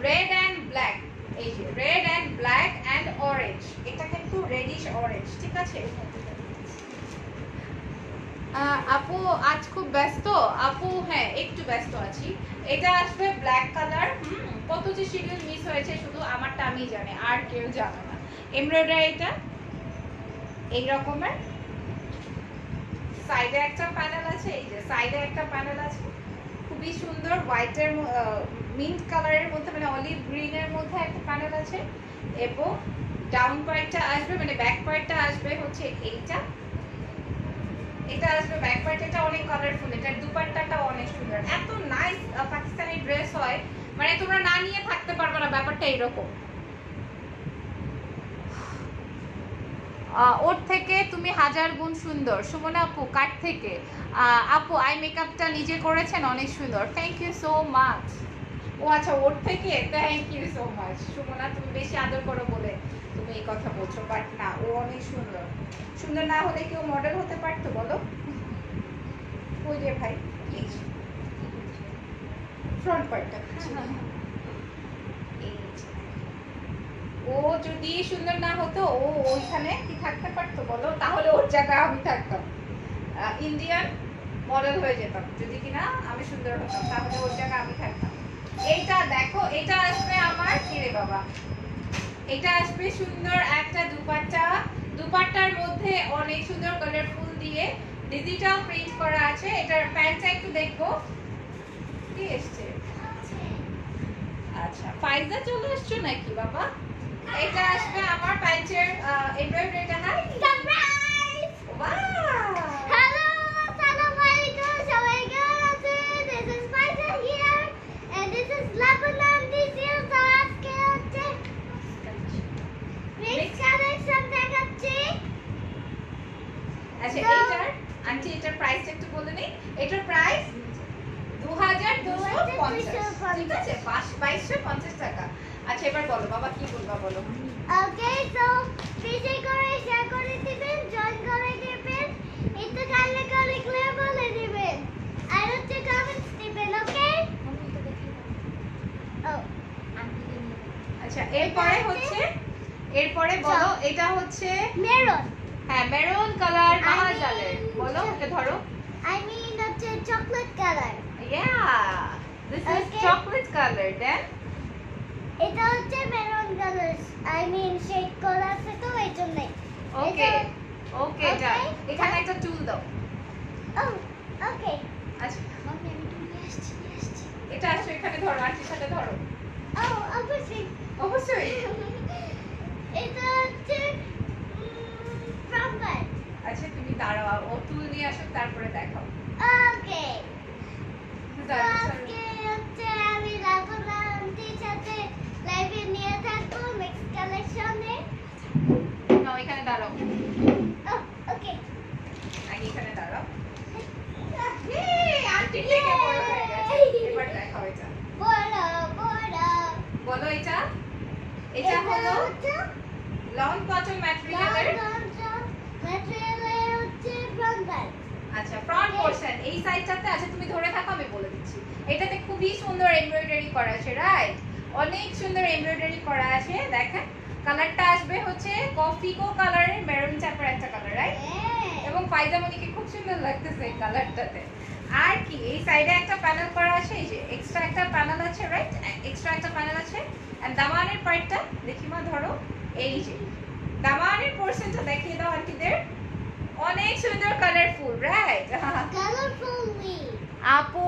রেড অ্যান্ড ব্ল্যাক, এই যে red and black and orange, এটা কিন্তু রেডিশ অরেঞ্জ, ঠিক আছে। আপু আজ খুব ব্যস্ত আপু? হ্যাঁ একটু ব্যস্ত আছি। এটা আসবে ব্ল্যাক কালার। কত যে শিডিউল মিস হয়েছে শুধু আমারটা আমি জানি, আর কেউ জানে না। এমব্রয়ডারিটা এই রকমের, সাইডে একটা প্যানেল আছে, এই যে সাইডে একটা প্যানেল আছে, খুবই সুন্দর। হোয়াইটের মিন্ট কালারের মধ্যে, মানে অলিভ গ্রিনের মধ্যে একটা প্যানেল আছে, এবং ডাউন পার্টটা আসবে মানে ব্যাক পার্টটা আসবে হচ্ছে এইটা, এটা আসবে ব্যাক পার্ট। এটা অনেক কালারফুল, এটার দুপাট্টাটা অনেক সুন্দর। এত নাইস পাকিস্তানি ড্রেস হয়, মানে তোমরা না নিয়ে থাকতে পারবে না, ব্যাপারটা এরকম। ওর থেকে তুমি হাজার গুণ সুন্দর। সুমনা আপু কাট থেকে, আপু আই মেকআপটা নিজে করেছেন, অনেক সুন্দর, থ্যাংক ইউ সো মাচ। ও আচ্ছা, ওর থেকে thank you so much. Sumona তুমি বেশি আদর করো বলে তুমি এই কথা বলছো, বাট না, ও অনেক সুন্দর। সুন্দর না হলে কেউ মডেল হতে পারতো বলো? ওই যে ভাই ফ্রন্ট পার্টটা, ও যদি সুন্দর না হতো, ও ওইখানে কি থাকতে পারতো বলো? তাহলে ওর জায়গায় আমি থাকতাম, ইন্ডিয়ান মডেল হয়ে যেতাম। যদি কিনা আমি সুন্দর হতাম, তাহলে ওর জায়গায় আমি থাকতাম। এইটা দেখো, এটা আসবে আমার কিরে বাবা, এটা আসবে সুন্দর একটা দুপাট্টা। দুপাট্টার মধ্যে অনেক সুন্দর কালারফুল দিয়ে ডিজিটাল প্রিন্ট করা আছে। এটার প্যান্টটা একটু দেখবো কি এসছে। আচ্ছা, ফাইজা চলে আসছো নাকি বাবা? এটা আসবে আমার প্যান্টের এমব্রয়ডারিটা। হ্যাঁ, সারপ্রাইজ! ওয়াও! হ্যালো, আসসালামু আলাইকুম, সবাই কেমন আছেন? This is Faisa here and this is Lebanon Details. আজকে হচ্ছে মিক্স কালেকশন দেখাচ্ছি। আচ্ছা, এটার আন্টি এটার প্রাইসটা একটু বলে নেই। এটার প্রাইস 2250, ঠিক আছে, 2250 টাকা। আচ্ছা, এবার বলো বাবা, কি বলবা বলো। ওকে, সো বেশি করে শেয়ার করে দিবেন, জয়েন করে দিবেন, একটু কাইন্ডলি করে ক্লিয়ার বলে দিবেন, আর হচ্ছে কমেন্টস দিবেন। ওকে, ও আচ্ছা, এরপরে বলো, এটা হচ্ছে মেরুন। হ্যাঁ, মেরুন কালার, মহাজালের। বলো, এটা ধরো। I mean হচ্ছে chocolate colour. Yeah, this is chocolate color. Then এটা হচ্ছে maroon colour. I mean shade করা আছে তো এই জন্যই। ওকে ওকে, এটা এখানে একটা টুল দাও। ও ওকে, আচ্ছা, মাম্মি আমি টুল নিয়ে আসছি। এটা আসো, এখানে ধরো, আন্টির সাথে ধরো। ও অবশ্যই। অবশ্যই। এটা হচ্ছে প্রম্পার। আচ্ছা, তুমি দাঁড়াও, ও টুল নিয়ে আসো, তারপরে দেখাও। ওকে, আজকে হচ্ছে আমি রাফনা আন্টির সাথে লাইভে নিয়ে থাকবো মিক্স কালেকশনে। নাও, এখানে দাঁড়াও। ওকে, আগে এখানে দাঁড়াও। আন্টি থেকে বড় হয়ে গেছে। এবার দেখাও এটা। বড় বলো, এটা হলো লং কটন ম্যাটেরিয়ালের। ম্যাটেরিয়ালের হচ্ছে প্রম্পার। আচ্ছা, ফ্রন্ট পোরশন এই সাইডটাতে আছে, তুমি ধরে থাকো, আমি বলে দিচ্ছি। এটাতে খুবই সুন্দর এমব্রয়ডারি করা আছে, রাইট? অনেক সুন্দর এমব্রয়ডারি করা আছে। দেখেন, কালারটা আসবে হচ্ছে কফিকো কালারের, মেরুন টাইপের একটা কালার, রাইট? এবং ফাইজামনিকে খুব সুন্দর লাগতেছে এই কালারটাতে। আর কি, এই সাইডে একটা প্যানেল করা আছে, এই যে এক্সট্রা একটা প্যানেল আছে, রাইট? এক্সট্রা একটা প্যানেল আছে। এন্ড দামানের পার্টটা দেখি মা, ধরো, এই যে দামানের পোরশনটা দেখিয়ে দাও আন্টিদের। অনেক সুন্দর কালারফুল, রাইট? কালারফুলি আপু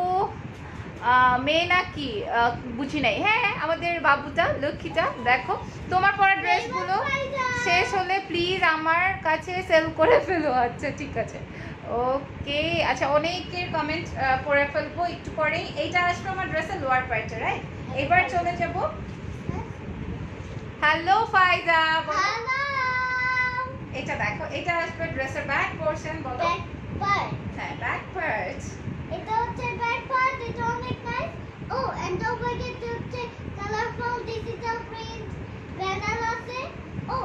মেয়ে নাকি বুঝি নাই। হ্যাঁ, আমাদের বাবুটা, লক্ষ্মীটা। দেখো, তোমার পরা ড্রেসগুলো শেষ হলে প্লিজ আমার কাছে সেল করে ফেলো। আচ্ছা, ঠিক আছে, ওকে। আচ্ছা, অনেকের কমেন্ট পড়ে ফেলবো একটু পরেই। এইটা আসবে আমার ড্রেসের লোয়ার পার্টে, রাইট? এবার চলে যাব। হ্যালো ফাইজা, হ্যালো, এটা দেখো, এটা আসবে ড্রেসের ব্যাক পোরশন। বলো। Back part. হ্যাঁ, ব্যাক পার্ট। এটা হচ্ছে ব্যাক পার্ট, এটা অনেক nice. Oh and don't forget হচ্ছে কালারফুল ডিজিটাল প্রিন্ট ব্যানার আছে। Oh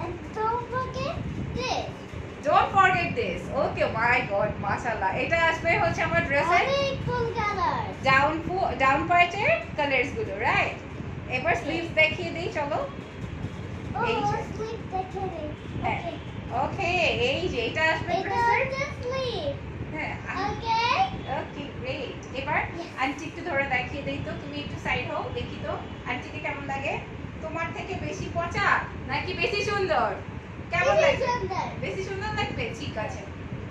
and don't forget this. Don't forget this. Okay, my God, mashallah. এটা আসবে হচ্ছে আমার ড্রেসের অনেক ফুল কালার। ডাউন পার্টের কালারস গুলো, রাইট? এবার স্লিভস দেখিয়ে দেই, চলো। ও এই যে। স্লিপ দেখে নিন। হ্যাঁ, ওকে, ওকে, এই যে এটা আসবে এটা ড্রেসের। হচ্ছে স্লিপ। হ্যাঁ, ওকে, ওকে, গ্রেট। এবার আন্টি একটু ধরে দেখিয়ে দেই তো, তুমি একটু সাইড হও, দেখি তো আন্টিকে কেমন লাগে। তোমার থেকে বেশি পচা নাকি বেশি সুন্দর? কেমন লাগছে? সুন্দর। বেশি সুন্দর লাগবে, ঠিক আছে।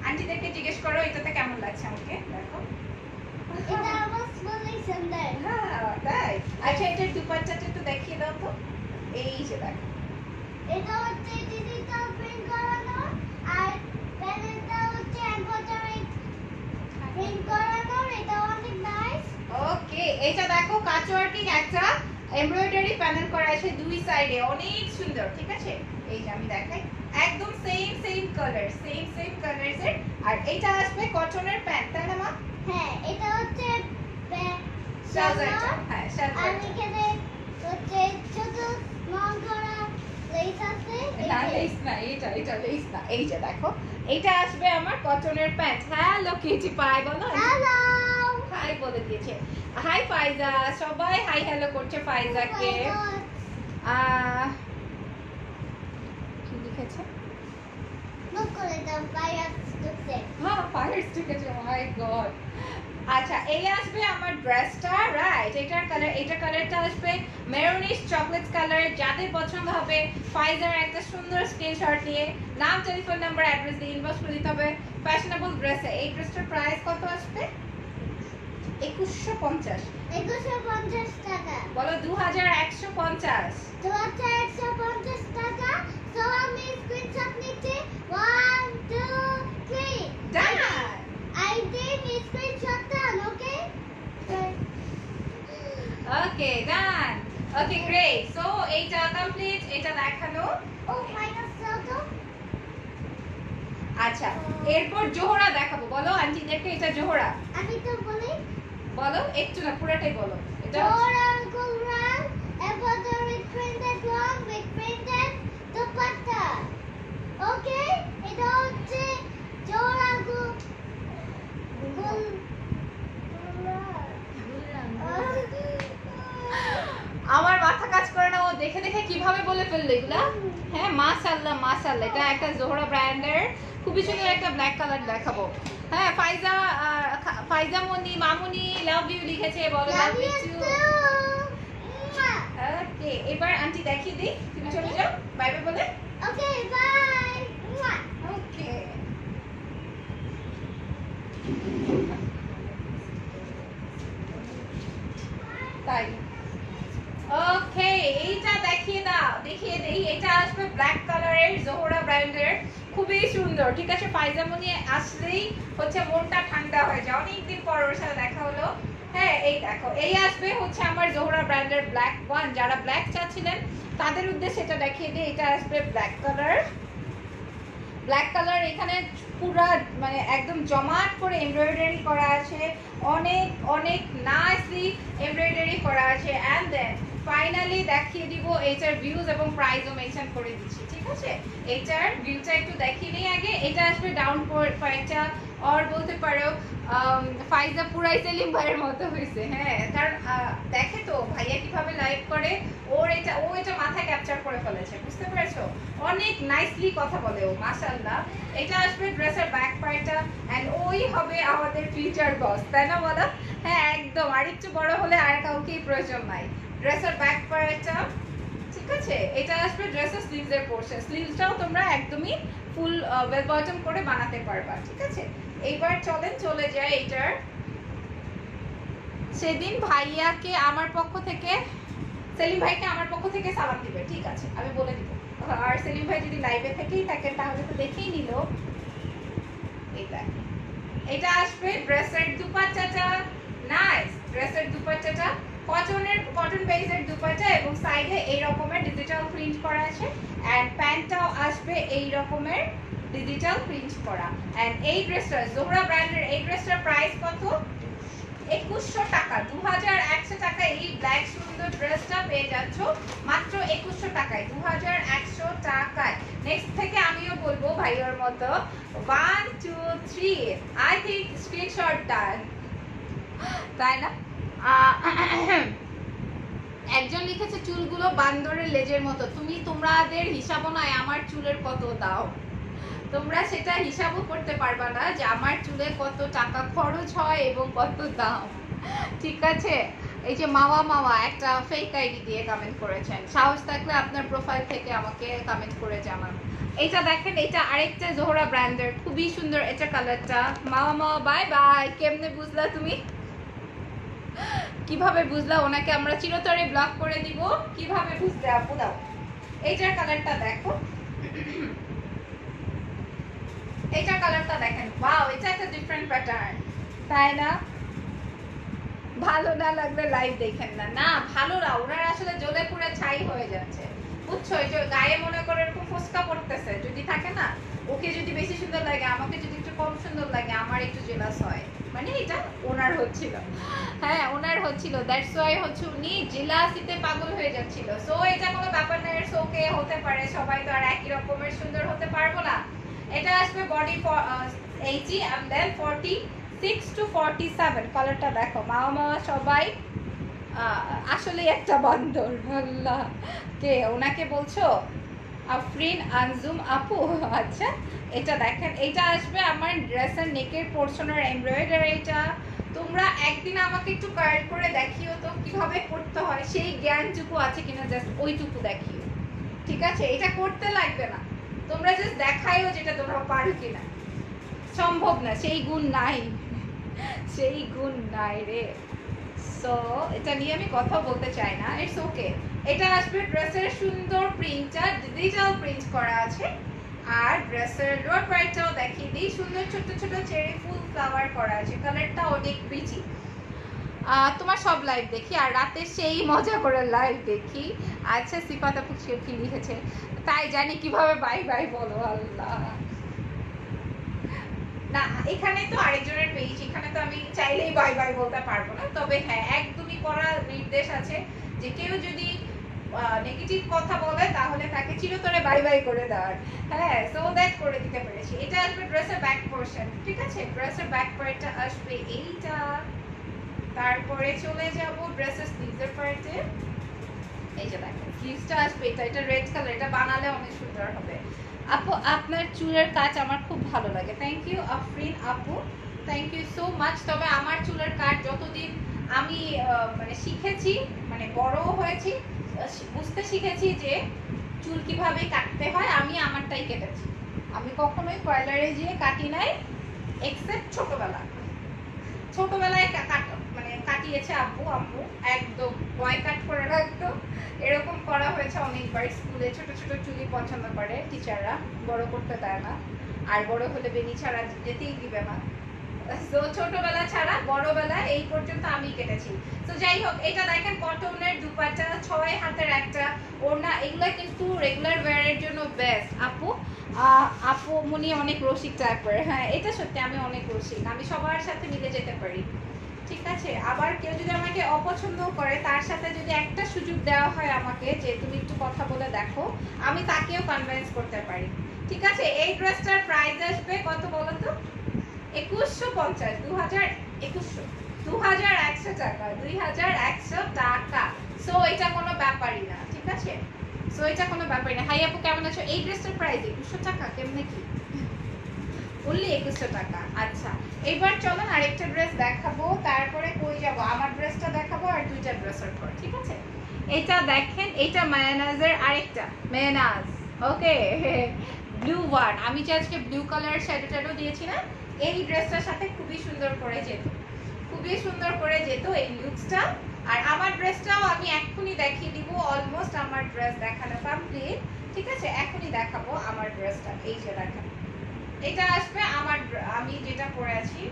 আন্টিদেরকে জিজ্ঞেস করো এটাতে কেমন লাগছে আমাকে, দেখো। এটা আমার স্মলই সুন্দর। হ্যাঁ, তাই। আচ্ছা, এটার দুপাট্টাটা একটু দেখিয়ে দাও তো। এই যে দেখো, এটা হচ্ছে ডিজিটাল প্রিন্ট করানো আর প্যানেলটা হচ্ছে এমব্রয়ডারি প্রিন্ট করানো। এটা অনেক নাইস। ওকে, এটা দেখো কাটওয়ার্কিং একটা এমব্রয়ডারি প্যানেল করা আছে দুই সাইডে, অনেক সুন্দর। ঠিক আছে, এই যে আমি দেখাই, একদম সেম কালারস এর। আর এটা আসবে কটনের প্যান্ট, তাই না মা? হ্যাঁ, এটা হচ্ছে ট্রাউজারটা, হ্যাঁ আর শালওয়ারটা। এখানে হচ্ছে ছোট লং করা লেস আছে। না লেস না, এটা লেস না। এই যে দেখো, এটা আসবে আমার কটনের প্যান্ট। হ্যালো কিটি পাই, বলো হ্যালো, হাই বলে দিয়েছে। হাই ফাইজা, সবাই হাই হ্যালো করছে ফাইজাকে। কি লিখেছে? লুক করে দাও, ভাইরাস ঢুকছে। হ্যাঁ ফায়ার স্টিক আছে, মাই গড। আচ্ছা, এই আসবে আমার ড্রেসটা, রাইট? এটার কালারটা আসবে মেরুনিশ চকলেট কালার। যাদের পছন্দ হবে ফাইজার একটা সুন্দর স্ক্রিনশট নিয়ে নাম, টেলিফোন নাম্বার, অ্যাড্রেস দিয়ে ইনবক্স করে দিতে হবে। ফ্যাশনেবল ড্রেসে এই ড্রেসটার প্রাইস কত আসবে? 2150। 2150 টাকা। বলো 2150। 2150 টাকা। তো আমি স্ক্রিনশট নিচ্ছি। 1 2 3 ডান। I did screenshot done, okay? Okay done. Okay great. So এইটা কমপ্লিট, এটা দেখানো। Oh, minus photo. আচ্ছা, এরপর জোহরা দেখাবো। বলো আন্টিদেরকে এটা জোহরা। আমি তো বলি বলো একটু না, পুরোটাই বলো। এটা Jora Gulran, embroidery printed long with printed dupatta. Okay? এটা হচ্ছে Jora আমার মাথা কাজ করে না, ও দেখে দেখে কিভাবে বলে ফেললো এগুলা। হ্যাঁ মাশাআল্লাহ মাশাআল্লাহ, এটা একটা জোহরা ব্র্যান্ডের খুবই সুন্দর একটা ব্ল্যাক কালার দেখাবো। হ্যাঁ ফাইজা মনি মামুনি লাভ ইউ লিখেছে, বলো লাভ ইউ টু। ওকে, এবার আন্টি দেখিয়ে দিই, তুমি চলে যাও বাই বাই বলে। Okay, bye. ওকে, তাই ওকে, এইটা দেখিয়ে দেই। এটা আসবে ব্ল্যাক কালারের জোহরা ব্র্যান্ডের, খুবই সুন্দর। ঠিক আছে, পায়জামনি আসলেই হচ্ছে মনটা ঠান্ডা হয়ে যায়। অনেকদিন পর ওর সাথে দেখা হলো। হ্যাঁ এই দেখো, এই আসবে হচ্ছে আমার জোহরা ব্র্যান্ডের ব্ল্যাক ওয়ান। যারা ব্ল্যাক চাচ্ছিলেন তাদের উদ্দেশ্যে এটা দেখিয়ে দিই। এটা আসবে ব্ল্যাক কালার। এখানে পুরা মানে একদম জমাট করে এমব্রয়ডারি করা আছে, অনেক নাইসলি এমব্রয়ডারি করা আছে। এন্ড দেন ফাইনালি দেখিয়ে দিব এটার ভিউজ এবং প্রাইসও মেনশন করে দিচ্ছি। ঠিক আছে, এটার ভিউটা একটু দেখিয়ে নিই আগে। এটা আসবে ডাউন পয়েন্টটা, আর বলতে পারো ফাইজা পুরাই সেলিম ভাইয়ের মতো হয়েছে। হ্যাঁ, কারণ দেখে তো ভাইয়া কিভাবে লাইভ করে, ও এটা মাথায় ক্যাপচার করে ফেলেছে, বুঝতে পেরেছো? অনেক নাইসলি কথা বলে ও, মাশাআল্লাহ। এটা আসবে ড্রেসের ব্যাক পার্টটা, এন্ড ওই হবে আমাদের ফিউচার বস, তাই না বলো? হ্যাঁ একদম, আর একটু বড় হলে আর কাউকেই প্রয়োজন নাই। ড্রেসের ব্যাক পার্টটা, ঠিক আছে। এটা আসবে ড্রেসের স্লিভসের পোরশন, স্লিভসটাও তোমরা একদমই ফুল ওয়েল বটম করে বানাতে পারবা। ঠিক আছে, এইবার চলে যায় এটার। সেদিন ভাইয়াকে আমার পক্ষ থেকে, সেলিম ভাইকে আমার পক্ষ থেকে সালাম দিবে, ঠিক আছে আমি বলে দিব। আর সেলিম ভাই যদি লাইভে থেকেই থাকেন তাহলে তো দেখেই নিল। এটা আসবে ড্রেসের দুপাট্টাটা, নাইস। ড্রেসের দুপাট্টাটা কটন বেসের দুপাট্টা এবং সাইডে এই রকমের ডিজিটাল প্রিন্ট করা আছে। এন্ড প্যান্টটাও আসবে এই রকমের ডিজিটাল প্রিন্ট করা। এন্ড এই ড্রেসটা জোহরা ব্র্যান্ডের, এই ড্রেসটার প্রাইস কত? 2100 টাকা। 2100 টাকা এই ব্ল্যাক সুন্দর ড্রেসটা পেয়ে যাচ্ছ মাত্র 2100 টাকায়, 2100 টাকায়। নেক্সট থেকে আমিও বলবো ভাইয়ার মতো 1 2 3 আই থিংক স্ক্রিনশট ডান, তাই না? একজন লিখেছে চুলগুলো বান্দরের লেজের মতো। তোমাদের হিসাবও নয় আমার চুলের কত দাও, তোমরা সেটা হিসাবও করতে পারবা না যে আমার চুলে কত টাকা খরচ হয় এবং কত দাম। ঠিক আছে, এই যে মাওয়া একটা ফেক আইডি দিয়ে কমেন্ট করেছেন, সাহস থাকলে আপনার প্রোফাইল থেকে আমাকে কমেন্ট করে জানান। এটা দেখেন, এটা আরেকটা জোহরা ব্র্যান্ডের, খুবই সুন্দর এটা কালারটা। মাওয়া বাই বাই। কেমনে বুঝলা তুমি? কিভাবে বুঝলা? ওনাকে আমরা চিরতরে ব্লক করে দিব। কিভাবে বুঝলে আপু? দাও এইটার কালারটা দেখো, এইটার কালারটা দেখেন, ওয়াও এটা একটা ডিফারেন্ট প্যাটার্ন, তাই না? ভালো না লাগলে লাইভ দেখেন না। না ভালো না, ওনার আসলে জ্বলে পুরো ছাই হয়ে যাচ্ছে, বুঝছো? এই যে গায়ে মনে করে এরকম ফোসকা পড়তেছে, যদি থাকে না, ওকে যদি বেশি সুন্দর লাগে, আমাকে যদি একটু কম সুন্দর লাগে, আমার একটু জেলাস হয়। মানে এটা ওনার হচ্ছিল, হ্যাঁ ওনার হচ্ছিল, দ্যাটস ওয়াই হচ্ছে উনি জেলাসিতে পাগল হয়ে যাচ্ছিল। সো এটা কোনো ব্যাপার না, এর ওকে হতে পারে, সবাই তো আর একই রকমের সুন্দর হতে পারবো না। এটা আসবে বডি 80 and then 46 to 47। কালারটা দেখো, মামা সবাই আসলে একটা বান্দর। আল্লাহ, কে ওনাকে বলছো? আফরিন আনজুম আপু, আচ্ছা। এটা দেখেন, এটা আসবে আমার ড্রেসের নেকের পোর্শনের এমব্রয়ডারিটা। তোমরা একদিন আমাকে একটু কার্ল করে দেখিও তো কিভাবে করতে হয়, সেই জ্ঞানটুকু আছে কিনা জাস্ট ওইটুকু দেখিও, ঠিক আছে? এটা করতে লাগবে না, তোমরা জাস্ট দেখাইও যেটা তোমরা পারো কিনা। সম্ভব না, সেই গুণ নাই, সেই গুণ নাই রে। সো এটা নিয়ে আমি কথা বলতে চাই না, ইটস ওকে। এটা আসবে ড্রেসের সুন্দর প্রিন্টটা ডিজিটাল প্রিন্ট করা আছে, আর ড্রেসের লোয়ার পার্টটাও দেখিয়ে দিই, সুন্দর ছোট ছোট চেরি ফুল ফ্লাওয়ার করা আছে। কালারটা অনেক প্রিটি। তোমার সব লাইভ দেখি, আর রাতে সেই মজা করে লাইভ দেখি। আচ্ছা সিফাত আপু সে কি লিখেছে, তাই জানি কিভাবে বাই বাই বলো। আল্লাহ, না এখানে তো আরেকজনের পেজ, এখানে তো আমি চাইলেই বাই বাই বলতে পারবো না। তবে হ্যাঁ, একদমই করা নির্দেশ আছে যে কেউ যদি নেগেটিভ কথা বলে তাহলে তাকে চিরতরে বাই বাই করে দেওয়ার। হ্যাঁ, সো দ্যাট করে দিতে পেরেছি। এটা আসবে ড্রেসের ব্যাক পোরশন, ঠিক আছে? ড্রেসের ব্যাক পার্টটা আসবে এইটা। তারপরে চলে যাব ড্রেসের স্লিভসের পার্টে। এই যে দেখেন স্লিভসটা আসবে এটা, এটা রেড কালার, এটা বানালে অনেক সুন্দর হবে। আপু আপনার চুলের কাজ আমার খুব ভালো লাগে। থ্যাংক ইউ আফরিন আপু, থ্যাংক ইউ সো মাচ। তবে আমার চুলের কাজ যতদিন আমি মানে শিখেছি, মানে বড় হয়েছি, বুঝতে শিখেছি যে চুল কিভাবে কাটতে হয়, আমি আমারটাই কেটেছি। আমি কখনোই পার্লারে গিয়ে কাটি নাই, এক্সেপ্ট ছোটবেলায় মানে কাটিয়েছে আব্বু আম্মু, একদম বয় কাট করে রাখতো, এরকম করা হয়েছে অনেকবার। স্কুলে ছোট ছোট চুলি পছন্দ করে টিচাররা, বড় করতে দেয় না, আর বড় হলে বেনি ছাড়া যেতেই দিবে না। তো ছোটবেলা ছাড়া বড়বেলা এই পর্যন্ত আমি কেটেছি। তো যাই হোক, এটা দেখেন কটনের দুপাট্টা, 6 হাতের একটা ওড়না, এগুলো কিন্তু রেগুলার ওয়্যারের জন্য বেস্ট। আপু মনি অনেক রসিক টাইপের, হ্যাঁ এটা সত্যি, আমি অনেক রসিক, আমি সবার সাথে মিলে যেতে পারি, ঠিক আছে? আবার কেউ যদি আমাকে অপছন্দ করে, তার সাথে যদি একটা সুযোগ দেওয়া হয় আমাকে যে তুমি একটু কথা বলে দেখো, আমি তাকেও কনভিন্স করতে পারি, ঠিক আছে? এই ড্রেসটার প্রাইস আসবে কত বলো তো? 2150, 2100 টাকা, 2100 টাকা। সো এটা কোনো ব্যাপারই না, ঠিক আছে? সো এটা কোনো ব্যাপারই না। হাই আপু কেমন আছো? এই ড্রেসটার প্রাইস 2100 টাকা, কেমনে কি বললি? 2100 টাকা। আচ্ছা, এবার চলো আরেকটা ড্রেস দেখাবো, তারপরে কই যাব? আমার ড্রেসটা দেখাবো আর দুইটা ড্রেসের পর, ঠিক আছে? এটা দেখেন, এটা মায়োনাজের আরেকটা মায়োনাজ, ওকে ব্লু ওয়ান। আমি যে আজকে ব্লু কালার শ্যাডো দিয়েছি না, এই ড্রেসটার সাথে খুবই সুন্দর করে যেত, খুবই সুন্দর করে যেত এই লুকসটা। আর আমার ড্রেসটাও আমি এক্ষুনি দেখিয়ে দিব, অলমোস্ট আমার ড্রেস দেখানো কমপ্লিট, ঠিক আছে? এখনই দেখাবো আমার ড্রেসটা। এই যে দেখেন, এটা আসবে আমার, আমি যেটা পরে আছি,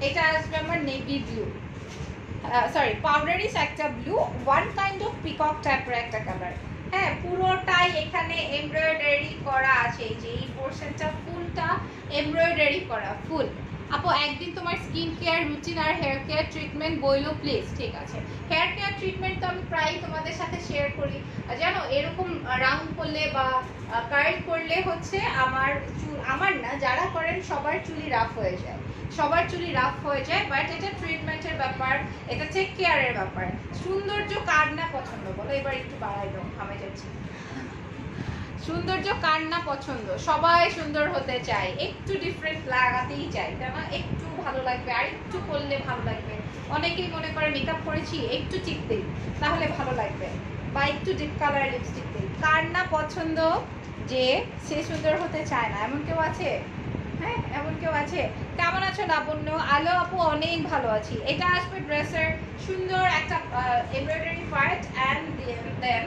এটা আসবে আমার নেভি ব্লু, সরি পাউডারিশ একটা blue, one kind of peacock টাইপের একটা কালার। হ্যাঁ, পুরোটাই এখানে এমব্রয়ডারি করা আছে, এই যে এই পোর্শনটা ফুলটা এমব্রয়ডারি করা ফুল। আপু একদিন তোমার স্কিন কেয়ার রুটিন আর হেয়ার কেয়ার ট্রিটমেন্ট বইলো প্লিজ। ঠিক আছে, হেয়ার কেয়ার ট্রিটমেন্ট তো আমি প্রায় তোমাদের সাথে শেয়ার করি। জানো এরকম রাউন্ড করলে বা কার্ল করলে হচ্ছে আমার চুল, আমার না যারা করেন সবার চুলই রাফ হয়ে যায়, সবার চুলই রাফ হয়ে যায়। বাট এটা ট্রিটমেন্টের ব্যাপার, এটা টেক কেয়ারের ব্যাপার। সৌন্দর্য কার না পছন্দ বলো? এবার একটু বাড়াই দাও, থামে যাচ্ছি। সৌন্দর্য কার না পছন্দ? সবাই সুন্দর হতে চায়, একটু ডিফারেন্ট লাগাতেই চাই, তাই না? একটু ভালো লাগবে, আর একটু করলে ভালো লাগবে। অনেকেই মনে করে মেকআপ করেছি একটু চিকতেই তাহলে ভালো লাগবে, বা একটু ডিপ কালার লিপস্টিক দিই। কার না পছন্দ যে সে সুন্দর হতে চায় না? এমন কেউ আছে? হ্যাঁ, এমন কেউ আছে? কেমন আছো লাবণ্য? আলো আপু অনেক ভালো আছি। এটা আসবে ড্রেসের সুন্দর একটা এমব্রয়ডারি পার্ট অ্যান্ড দেন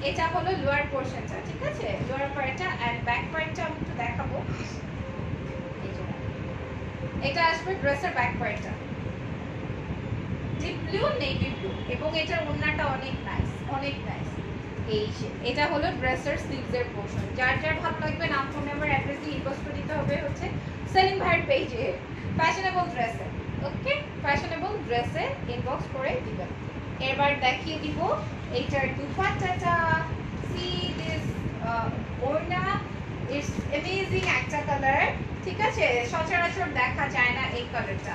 এটা হলো লোয়ার পোর্শনটা, ঠিক আছে? লোয়ার পার্টটা অ্যান্ড ব্যাক পার্টটা আমি একটু দেখাবো। এটা আসবে ড্রেসের ব্যাক পার্টটা ডিপ ব্লু নেভি ব্লু এবং এটার ওড়নাটা অনেক নাইস, অনেক নাইস। এই এটা হলো ড্রেসের স্লিভসের পোর্শন। যার যার ভালো লাগবে নাম, ফোন নাম্বার, অ্যাড্রেস দিয়ে ইনবক্স করে দিতে হবে হচ্ছে সেলিম ভাইয়ের পেজে ফ্যাশনেবল ড্রেসে। ওকে, ফ্যাশনেবল ড্রেসে ইনবক্স করে দিবেন। এবার দেখিয়ে দিব এইটার দুপাট্টাটা। সি দিস ওড়না, ইটস অ্যামেজিং একটা কালার, ঠিক আছে? সচরাচর দেখা যায় না এই কালারটা,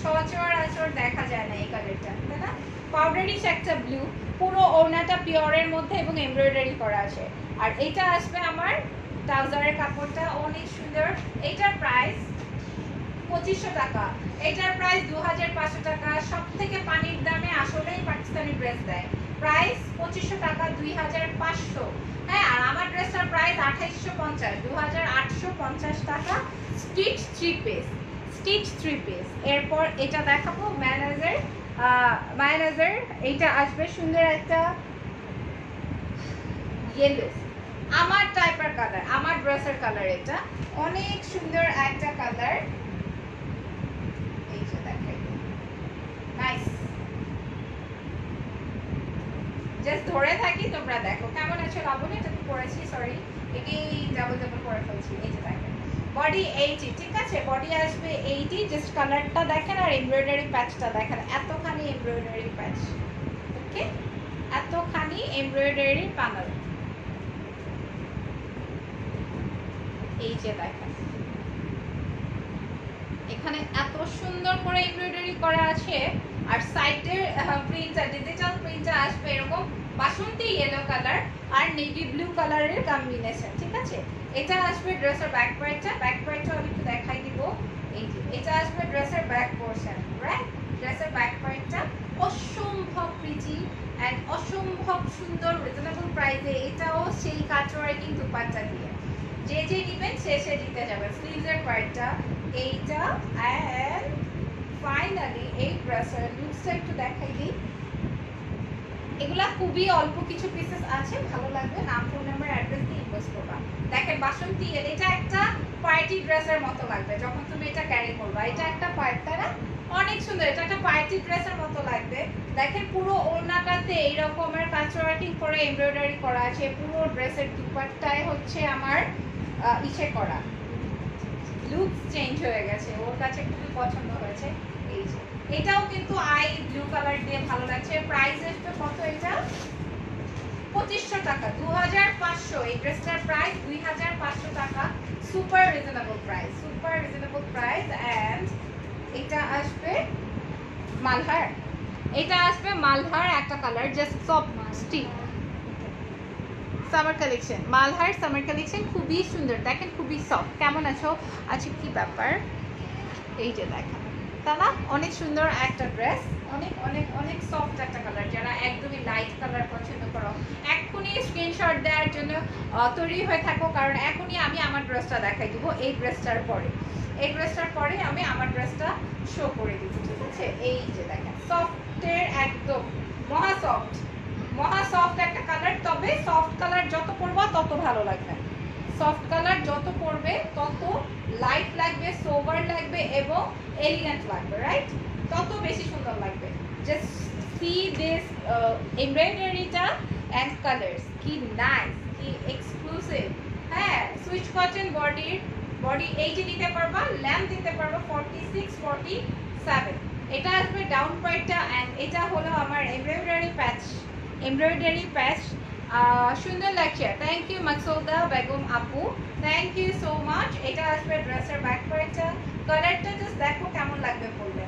সচরাচর দেখা যায় না এই কালারটা, তাই না? পাউডারিশ একটা ব্লু, পুরো ওড়নাটা পিওরের মধ্যে এবং এমব্রয়ডারি করা আছে। আর এটা আসবে আমার ট্রাউজারের কাপড়টা অনেক সুন্দর। এটার প্রাইস 2500 টাকা, এটার প্রাইস 2500 টাকা। সব থেকে পানির দামে আসলেই পাকিস্তানি ড্রেস দেয়। প্রাইস 2500 টাকা, 2500। হ্যাঁ, আর আমার ড্রেসটার প্রাইস 2850, 2850 টাকা। Stitch 3 piece, stitch 3 piece. এরপর এটা দেখাবো ম্যানেজার, মায়োনেজের। এইটা আসবে সুন্দর একটা ইয়েলো, আমার টাইপের কালার, আমার ড্রেসের কালার। এটা অনেক সুন্দর একটা কালার। এই যে দেখাই, নাইস। জাস্ট ধরে থাকি, তোমরা দেখো। কেমন আছো লাবণী? এটা তো পরেছি, সরি, এটাই ডাবল ডাবল করে ফেলছি। এই যে দেখেন, বডি 80, ঠিক আছে? বডি আসবে 80। জাস্ট কালারটা দেখেন আর এমব্রয়ডারি প্যাচটা দেখেন, এতখানি এমব্রয়ডারি প্যাচ। ওকে, এতখানি এমব্রয়ডারি প্যানেল। এই যে দেখেন, এখানে এত সুন্দর করে এমব্রয়ডারি করা আছে। আর সাইডের প্রিন্টটা, ডিজিটাল প্রিন্টটা আসবে এরকম বাসন্তী ইয়েলো কালার আর নেভি ব্লু কালারের কম্বিনেশন, ঠিক আছে? এটা আসবে ড্রেসের ব্যাক পার্টটা। ব্যাক পার্টটা আমি একটু দেখাই দিব। এই যে এটা আসবে ড্রেসের ব্যাক পোর্শন, রাইট? ড্রেসের ব্যাক পার্টটা অসম্ভব প্রিটি এন্ড অসম্ভব সুন্দর, রিজনেবল প্রাইসে। এটাও সেই কাটওয়ার্কিং দুপাট্টা দিয়ে যে যে নেবেন সে সে দিতে যাবে। স্লিভসের পার্টটা এইটা এন্ড ফাইনালি এই ড্রেসের লুকসটা একটু দেখাই দিই। এগুলা খুবই অল্প কিছু পিসেস আছে, ভালো লাগবে নাম, ফোন নাম্বার, অ্যাড্রেস দিয়ে ইনবক্স করবা। দেখেন বাসন্তী, এটা একটা পার্টি ড্রেসের মতো লাগবে যখন তুমি এটা ক্যারি করবা। এটা একটা পার্টটা না অনেক সুন্দর, এটা একটা পার্টি ড্রেসের মতো লাগবে। দেখেন পুরো ওড়নাটাতে এই রকমের প্যাচওয়ার্কিং করে এমব্রয়ডারি করা আছে। পুরো ড্রেসের দুপাট্টায় হচ্ছে আমার ইসে করা, লুকস চেঞ্জ হয়ে গেছে। ওর কাছে খুবই পছন্দ হয়েছে। এই যে এটাও কিন্তু আই ব্লু কালার দিয়ে ভালো লাগছে। প্রাইস আসবে কত? এটা 2500 টাকা, 2500। এই ড্রেসটার প্রাইস 2500 টাকা। Super reasonable price, super reasonable price. And এটা আসবে মালহার, এটা আসবে মালহার একটা colour, just soft stick summer collection. Malhar summer collection খুবই সুন্দর, দেখেন খুবই সফট। কেমন আছো? আচ্ছা, কি ব্যাপার? এই যে দেখেন, তা না অনেক সুন্দর একটা ড্রেস, অনেক অনেক অনেক সফট একটা কালার। যারা একদমই লাইট কালার পছন্দ করো এখনই স্ক্রিনশট দেওয়ার জন্য তৈরি হয়ে থাকো, কারণ এখনই আমি আমার ড্রেসটা দেখাই দিব। এই ড্রেসটার পরে, এই ড্রেসটার পরে আমি আমার ড্রেসটা শো করে দিব, ঠিক আছে? এই যে দেখেন, সফটের একদম মহা সফট, মহা সফট একটা কালার। তবে সফট কালার যত পরবা তত ভালো লাগবে, সফট কালার যত পরবে তত লাইট লাগবে, সোবার লাগবে এবং এলিগেন্ট লাগবে, রাইট? তত বেশি সুন্দর লাগবে। জাস্ট সি দিস এমব্রয়ডারিটা এন্ড কালার্স, কি নাইস, কি এক্সক্লুসিভ। হ্যাঁ, সুইচ কটন বডির, বডি 80 দিতে পারবা, ল্যাম্প দিতে পারবা 46, 47। এটা আসবে ডাউন পার্টটা এন্ড এটা হলো আমার এমব্রয়ডারি প্যাচ, এমব্রয়ডারি প্যাচ। সুন্দর লাগছে। থ্যাংক ইউ মাকসুদা বেগম আপু, থ্যাংক ইউ সো মাচ। এটা আসবে ড্রেসের ব্যাক পার্টটা। কালারটা জাস্ট দেখো কেমন লাগবে বললে,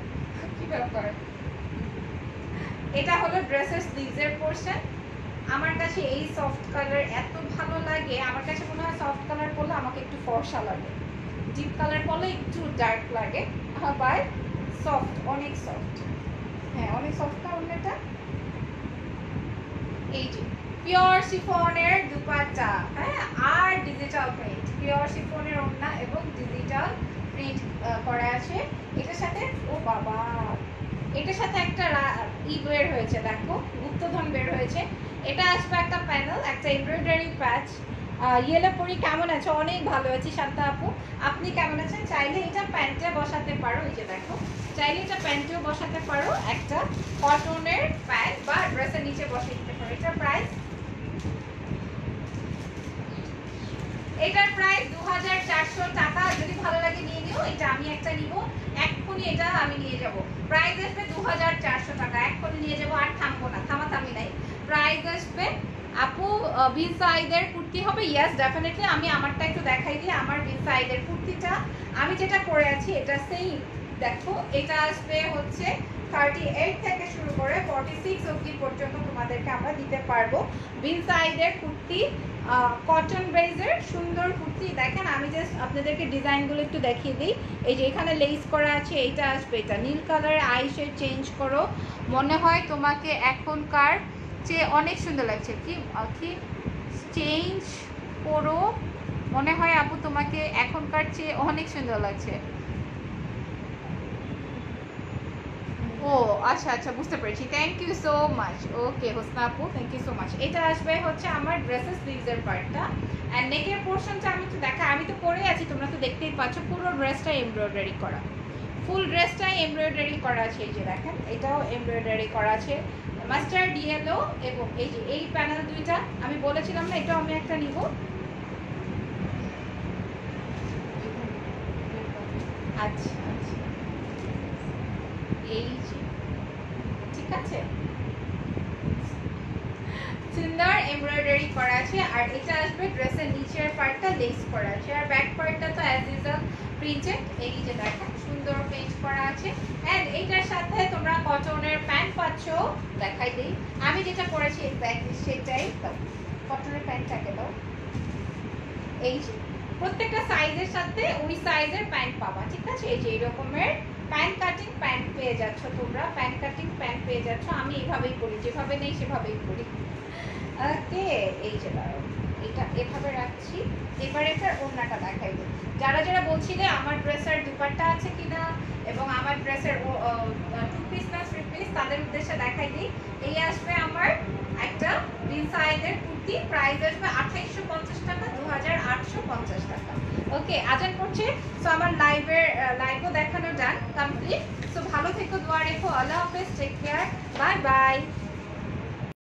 কি ব্যাপার। এটা হলো ড্রেসের স্লিভসের পোর্শন। আমার কাছে এই সফট কালার এত ভালো লাগে, আমার কাছে মনে হয় সফট কালার পরলে আমাকে একটু ফর্সা লাগে, ডিপ কালার পরলে একটু ডার্ক লাগে, আবার সফট, অনেক সফট। হ্যাঁ, অনেক সফট না ওড়নাটা। এই যে পিওর শিফনের দুপাট্টা, হ্যাঁ, আর ডিজিটাল প্রিন্ট। পিওর শিফনের ওড়না এবং ডিজিটাল প্রিন্ট করা আছে। এটার সাথে ও বাবা, এটার সাথে একটা বের হয়েছে, দেখো গুপ্তধন বের হয়েছে। এটা আসবে একটা প্যানেল, একটা এমব্রয়ডারি প্যাচ। ইয়েলো পরি কেমন আছে? অনেক ভালো আছি শান্তা আপু, আপনি কেমন আছেন? চাইলে এটা প্যান্টে বসাতে পারো, এই যে দেখো, চাইলে এটা প্যান্টেও বসাতে পারো, একটা কটনের প্যান্ট বা ড্রেসের নিচে বসিয়ে দিতে পারো। এটার প্রাইস, এটার প্রাইস 2400 টাকা। যদি ভালো লাগে নিয়ে নিও, এটা আমি একটা নিব এক্ষুনি, এটা আমি নিয়ে যাব। প্রাইস আসবে 2400 টাকা, এক্ষুনি নিয়ে যাব, আর থামবো না, থামাথামি নাই। প্রাইস আসবে আপু বিন সাইদের কুর্তি হবে? Yes definitely. আমি আমারটা একটু দেখাই দিই, আমার বিন সাইদের কুর্তিটা আমি যেটা পরে আছি এটা সেম। দেখো এটা আসবে হচ্ছে 38 থেকে শুরু করে 46 অবধি পর্যন্ত তোমাদেরকে আমরা দিতে পারবো। বিন সাইদের কুর্তি, কটন বেজের সুন্দর কুর্তি। দেখেন আমি জাস্ট আপনাদেরকে ডিজাইনগুলো একটু দেখিয়ে দিই। এই যে এখানে লেস করা আছে, এইটা আসবে, এটা নীল কালারের আই শেড চেঞ্জ করো, মনে হয় তোমাকে এখনকার চেয়ে অনেক সুন্দর লাগছে। কি কি চেঞ্জ করো, মনে হয় আপু তোমাকে এখনকার চেয়ে অনেক সুন্দর লাগছে। ও আচ্ছা আচ্ছা, বুঝতে পেরেছি, থ্যাংক ইউ সো মাচ। ওকে হোসনা আপু, থ্যাংক ইউ সো মাচ। এটা আসবে হচ্ছে আমার ড্রেসের স্লিভসের পার্টটা, অ্যান্ড নেকের পোর্শনটা আমি একটু দেখা, আমি তো পরে আছি, তোমরা তো দেখতেই পাচ্ছ, পুরো ড্রেসটা এমব্রয়ডারি করা, ফুল ড্রেসটাই এমব্রয়ডারি করা আছে। এই যে দেখেন এটাও এমব্রয়ডারি করা আছে, মাস্টার্ড ইয়েলো, এবং এই যে এই প্যানেল দুইটা আমি বলেছিলাম না, এটাও আমি একটা নিব। আচ্ছা আচ্ছা, এই যে ঠিক আছে, সুন্দর এমব্রয়ডারি করা আছে। আর এটা আসবে ড্রেসের নিচের পার্টটা লেস করা আছে, আর ব্যাক পার্টটা তো অ্যাজ ইউজুয়াল প্রিন্টেড। এই যে দেখেন সুন্দর পেজ করা আছে, এন্ড এইটার সাথে তোমরা কটনের প্যান্ট পাচ্ছ। দেখাই দিই, আমি যেটা পরেছি এক্স্যাক্টলি সেটাই। দাও কটনের প্যান্টটাকে দাও, এই যে প্রত্যেকটা সাইজের সাথে ওই সাইজের প্যান্ট পাবা, ঠিক আছে? এই যে এই রকমের প্যান্ট কাটিং প্যান্ট পেয়ে যাচ্ছ তোমরা, প্যান্ট কাটিং প্যান্ট পেয়ে যাচ্ছ। আমি এইভাবেই করি, যেভাবে নেই সেভাবেই করি। ওকে, এই যে দাঁড়াও, এটা এভাবে রাখছি। এবার এটার ওড়নাটা দেখাই দিই। যারা যারা বলছিলে আমার ড্রেসের দুপাট্টা আছে কিনা এবং আমার ড্রেসের টু পিস না থ্রি পিস, তাদের উদ্দেশ্যে দেখাই দিই। এই আসবে আমার একটা বিন সাইদের কুর্তি, প্রাইস আসবে 2850 টাকা, 2850 টাকা। ওকে, আজান করছে, সো আমার লাইভও দেখানো ডান, কমপ্লিট। সো ভালো থেকো, দোয়া রেখো, আল্লাহ হাফেজ, টেক কেয়ার, বাই বাই।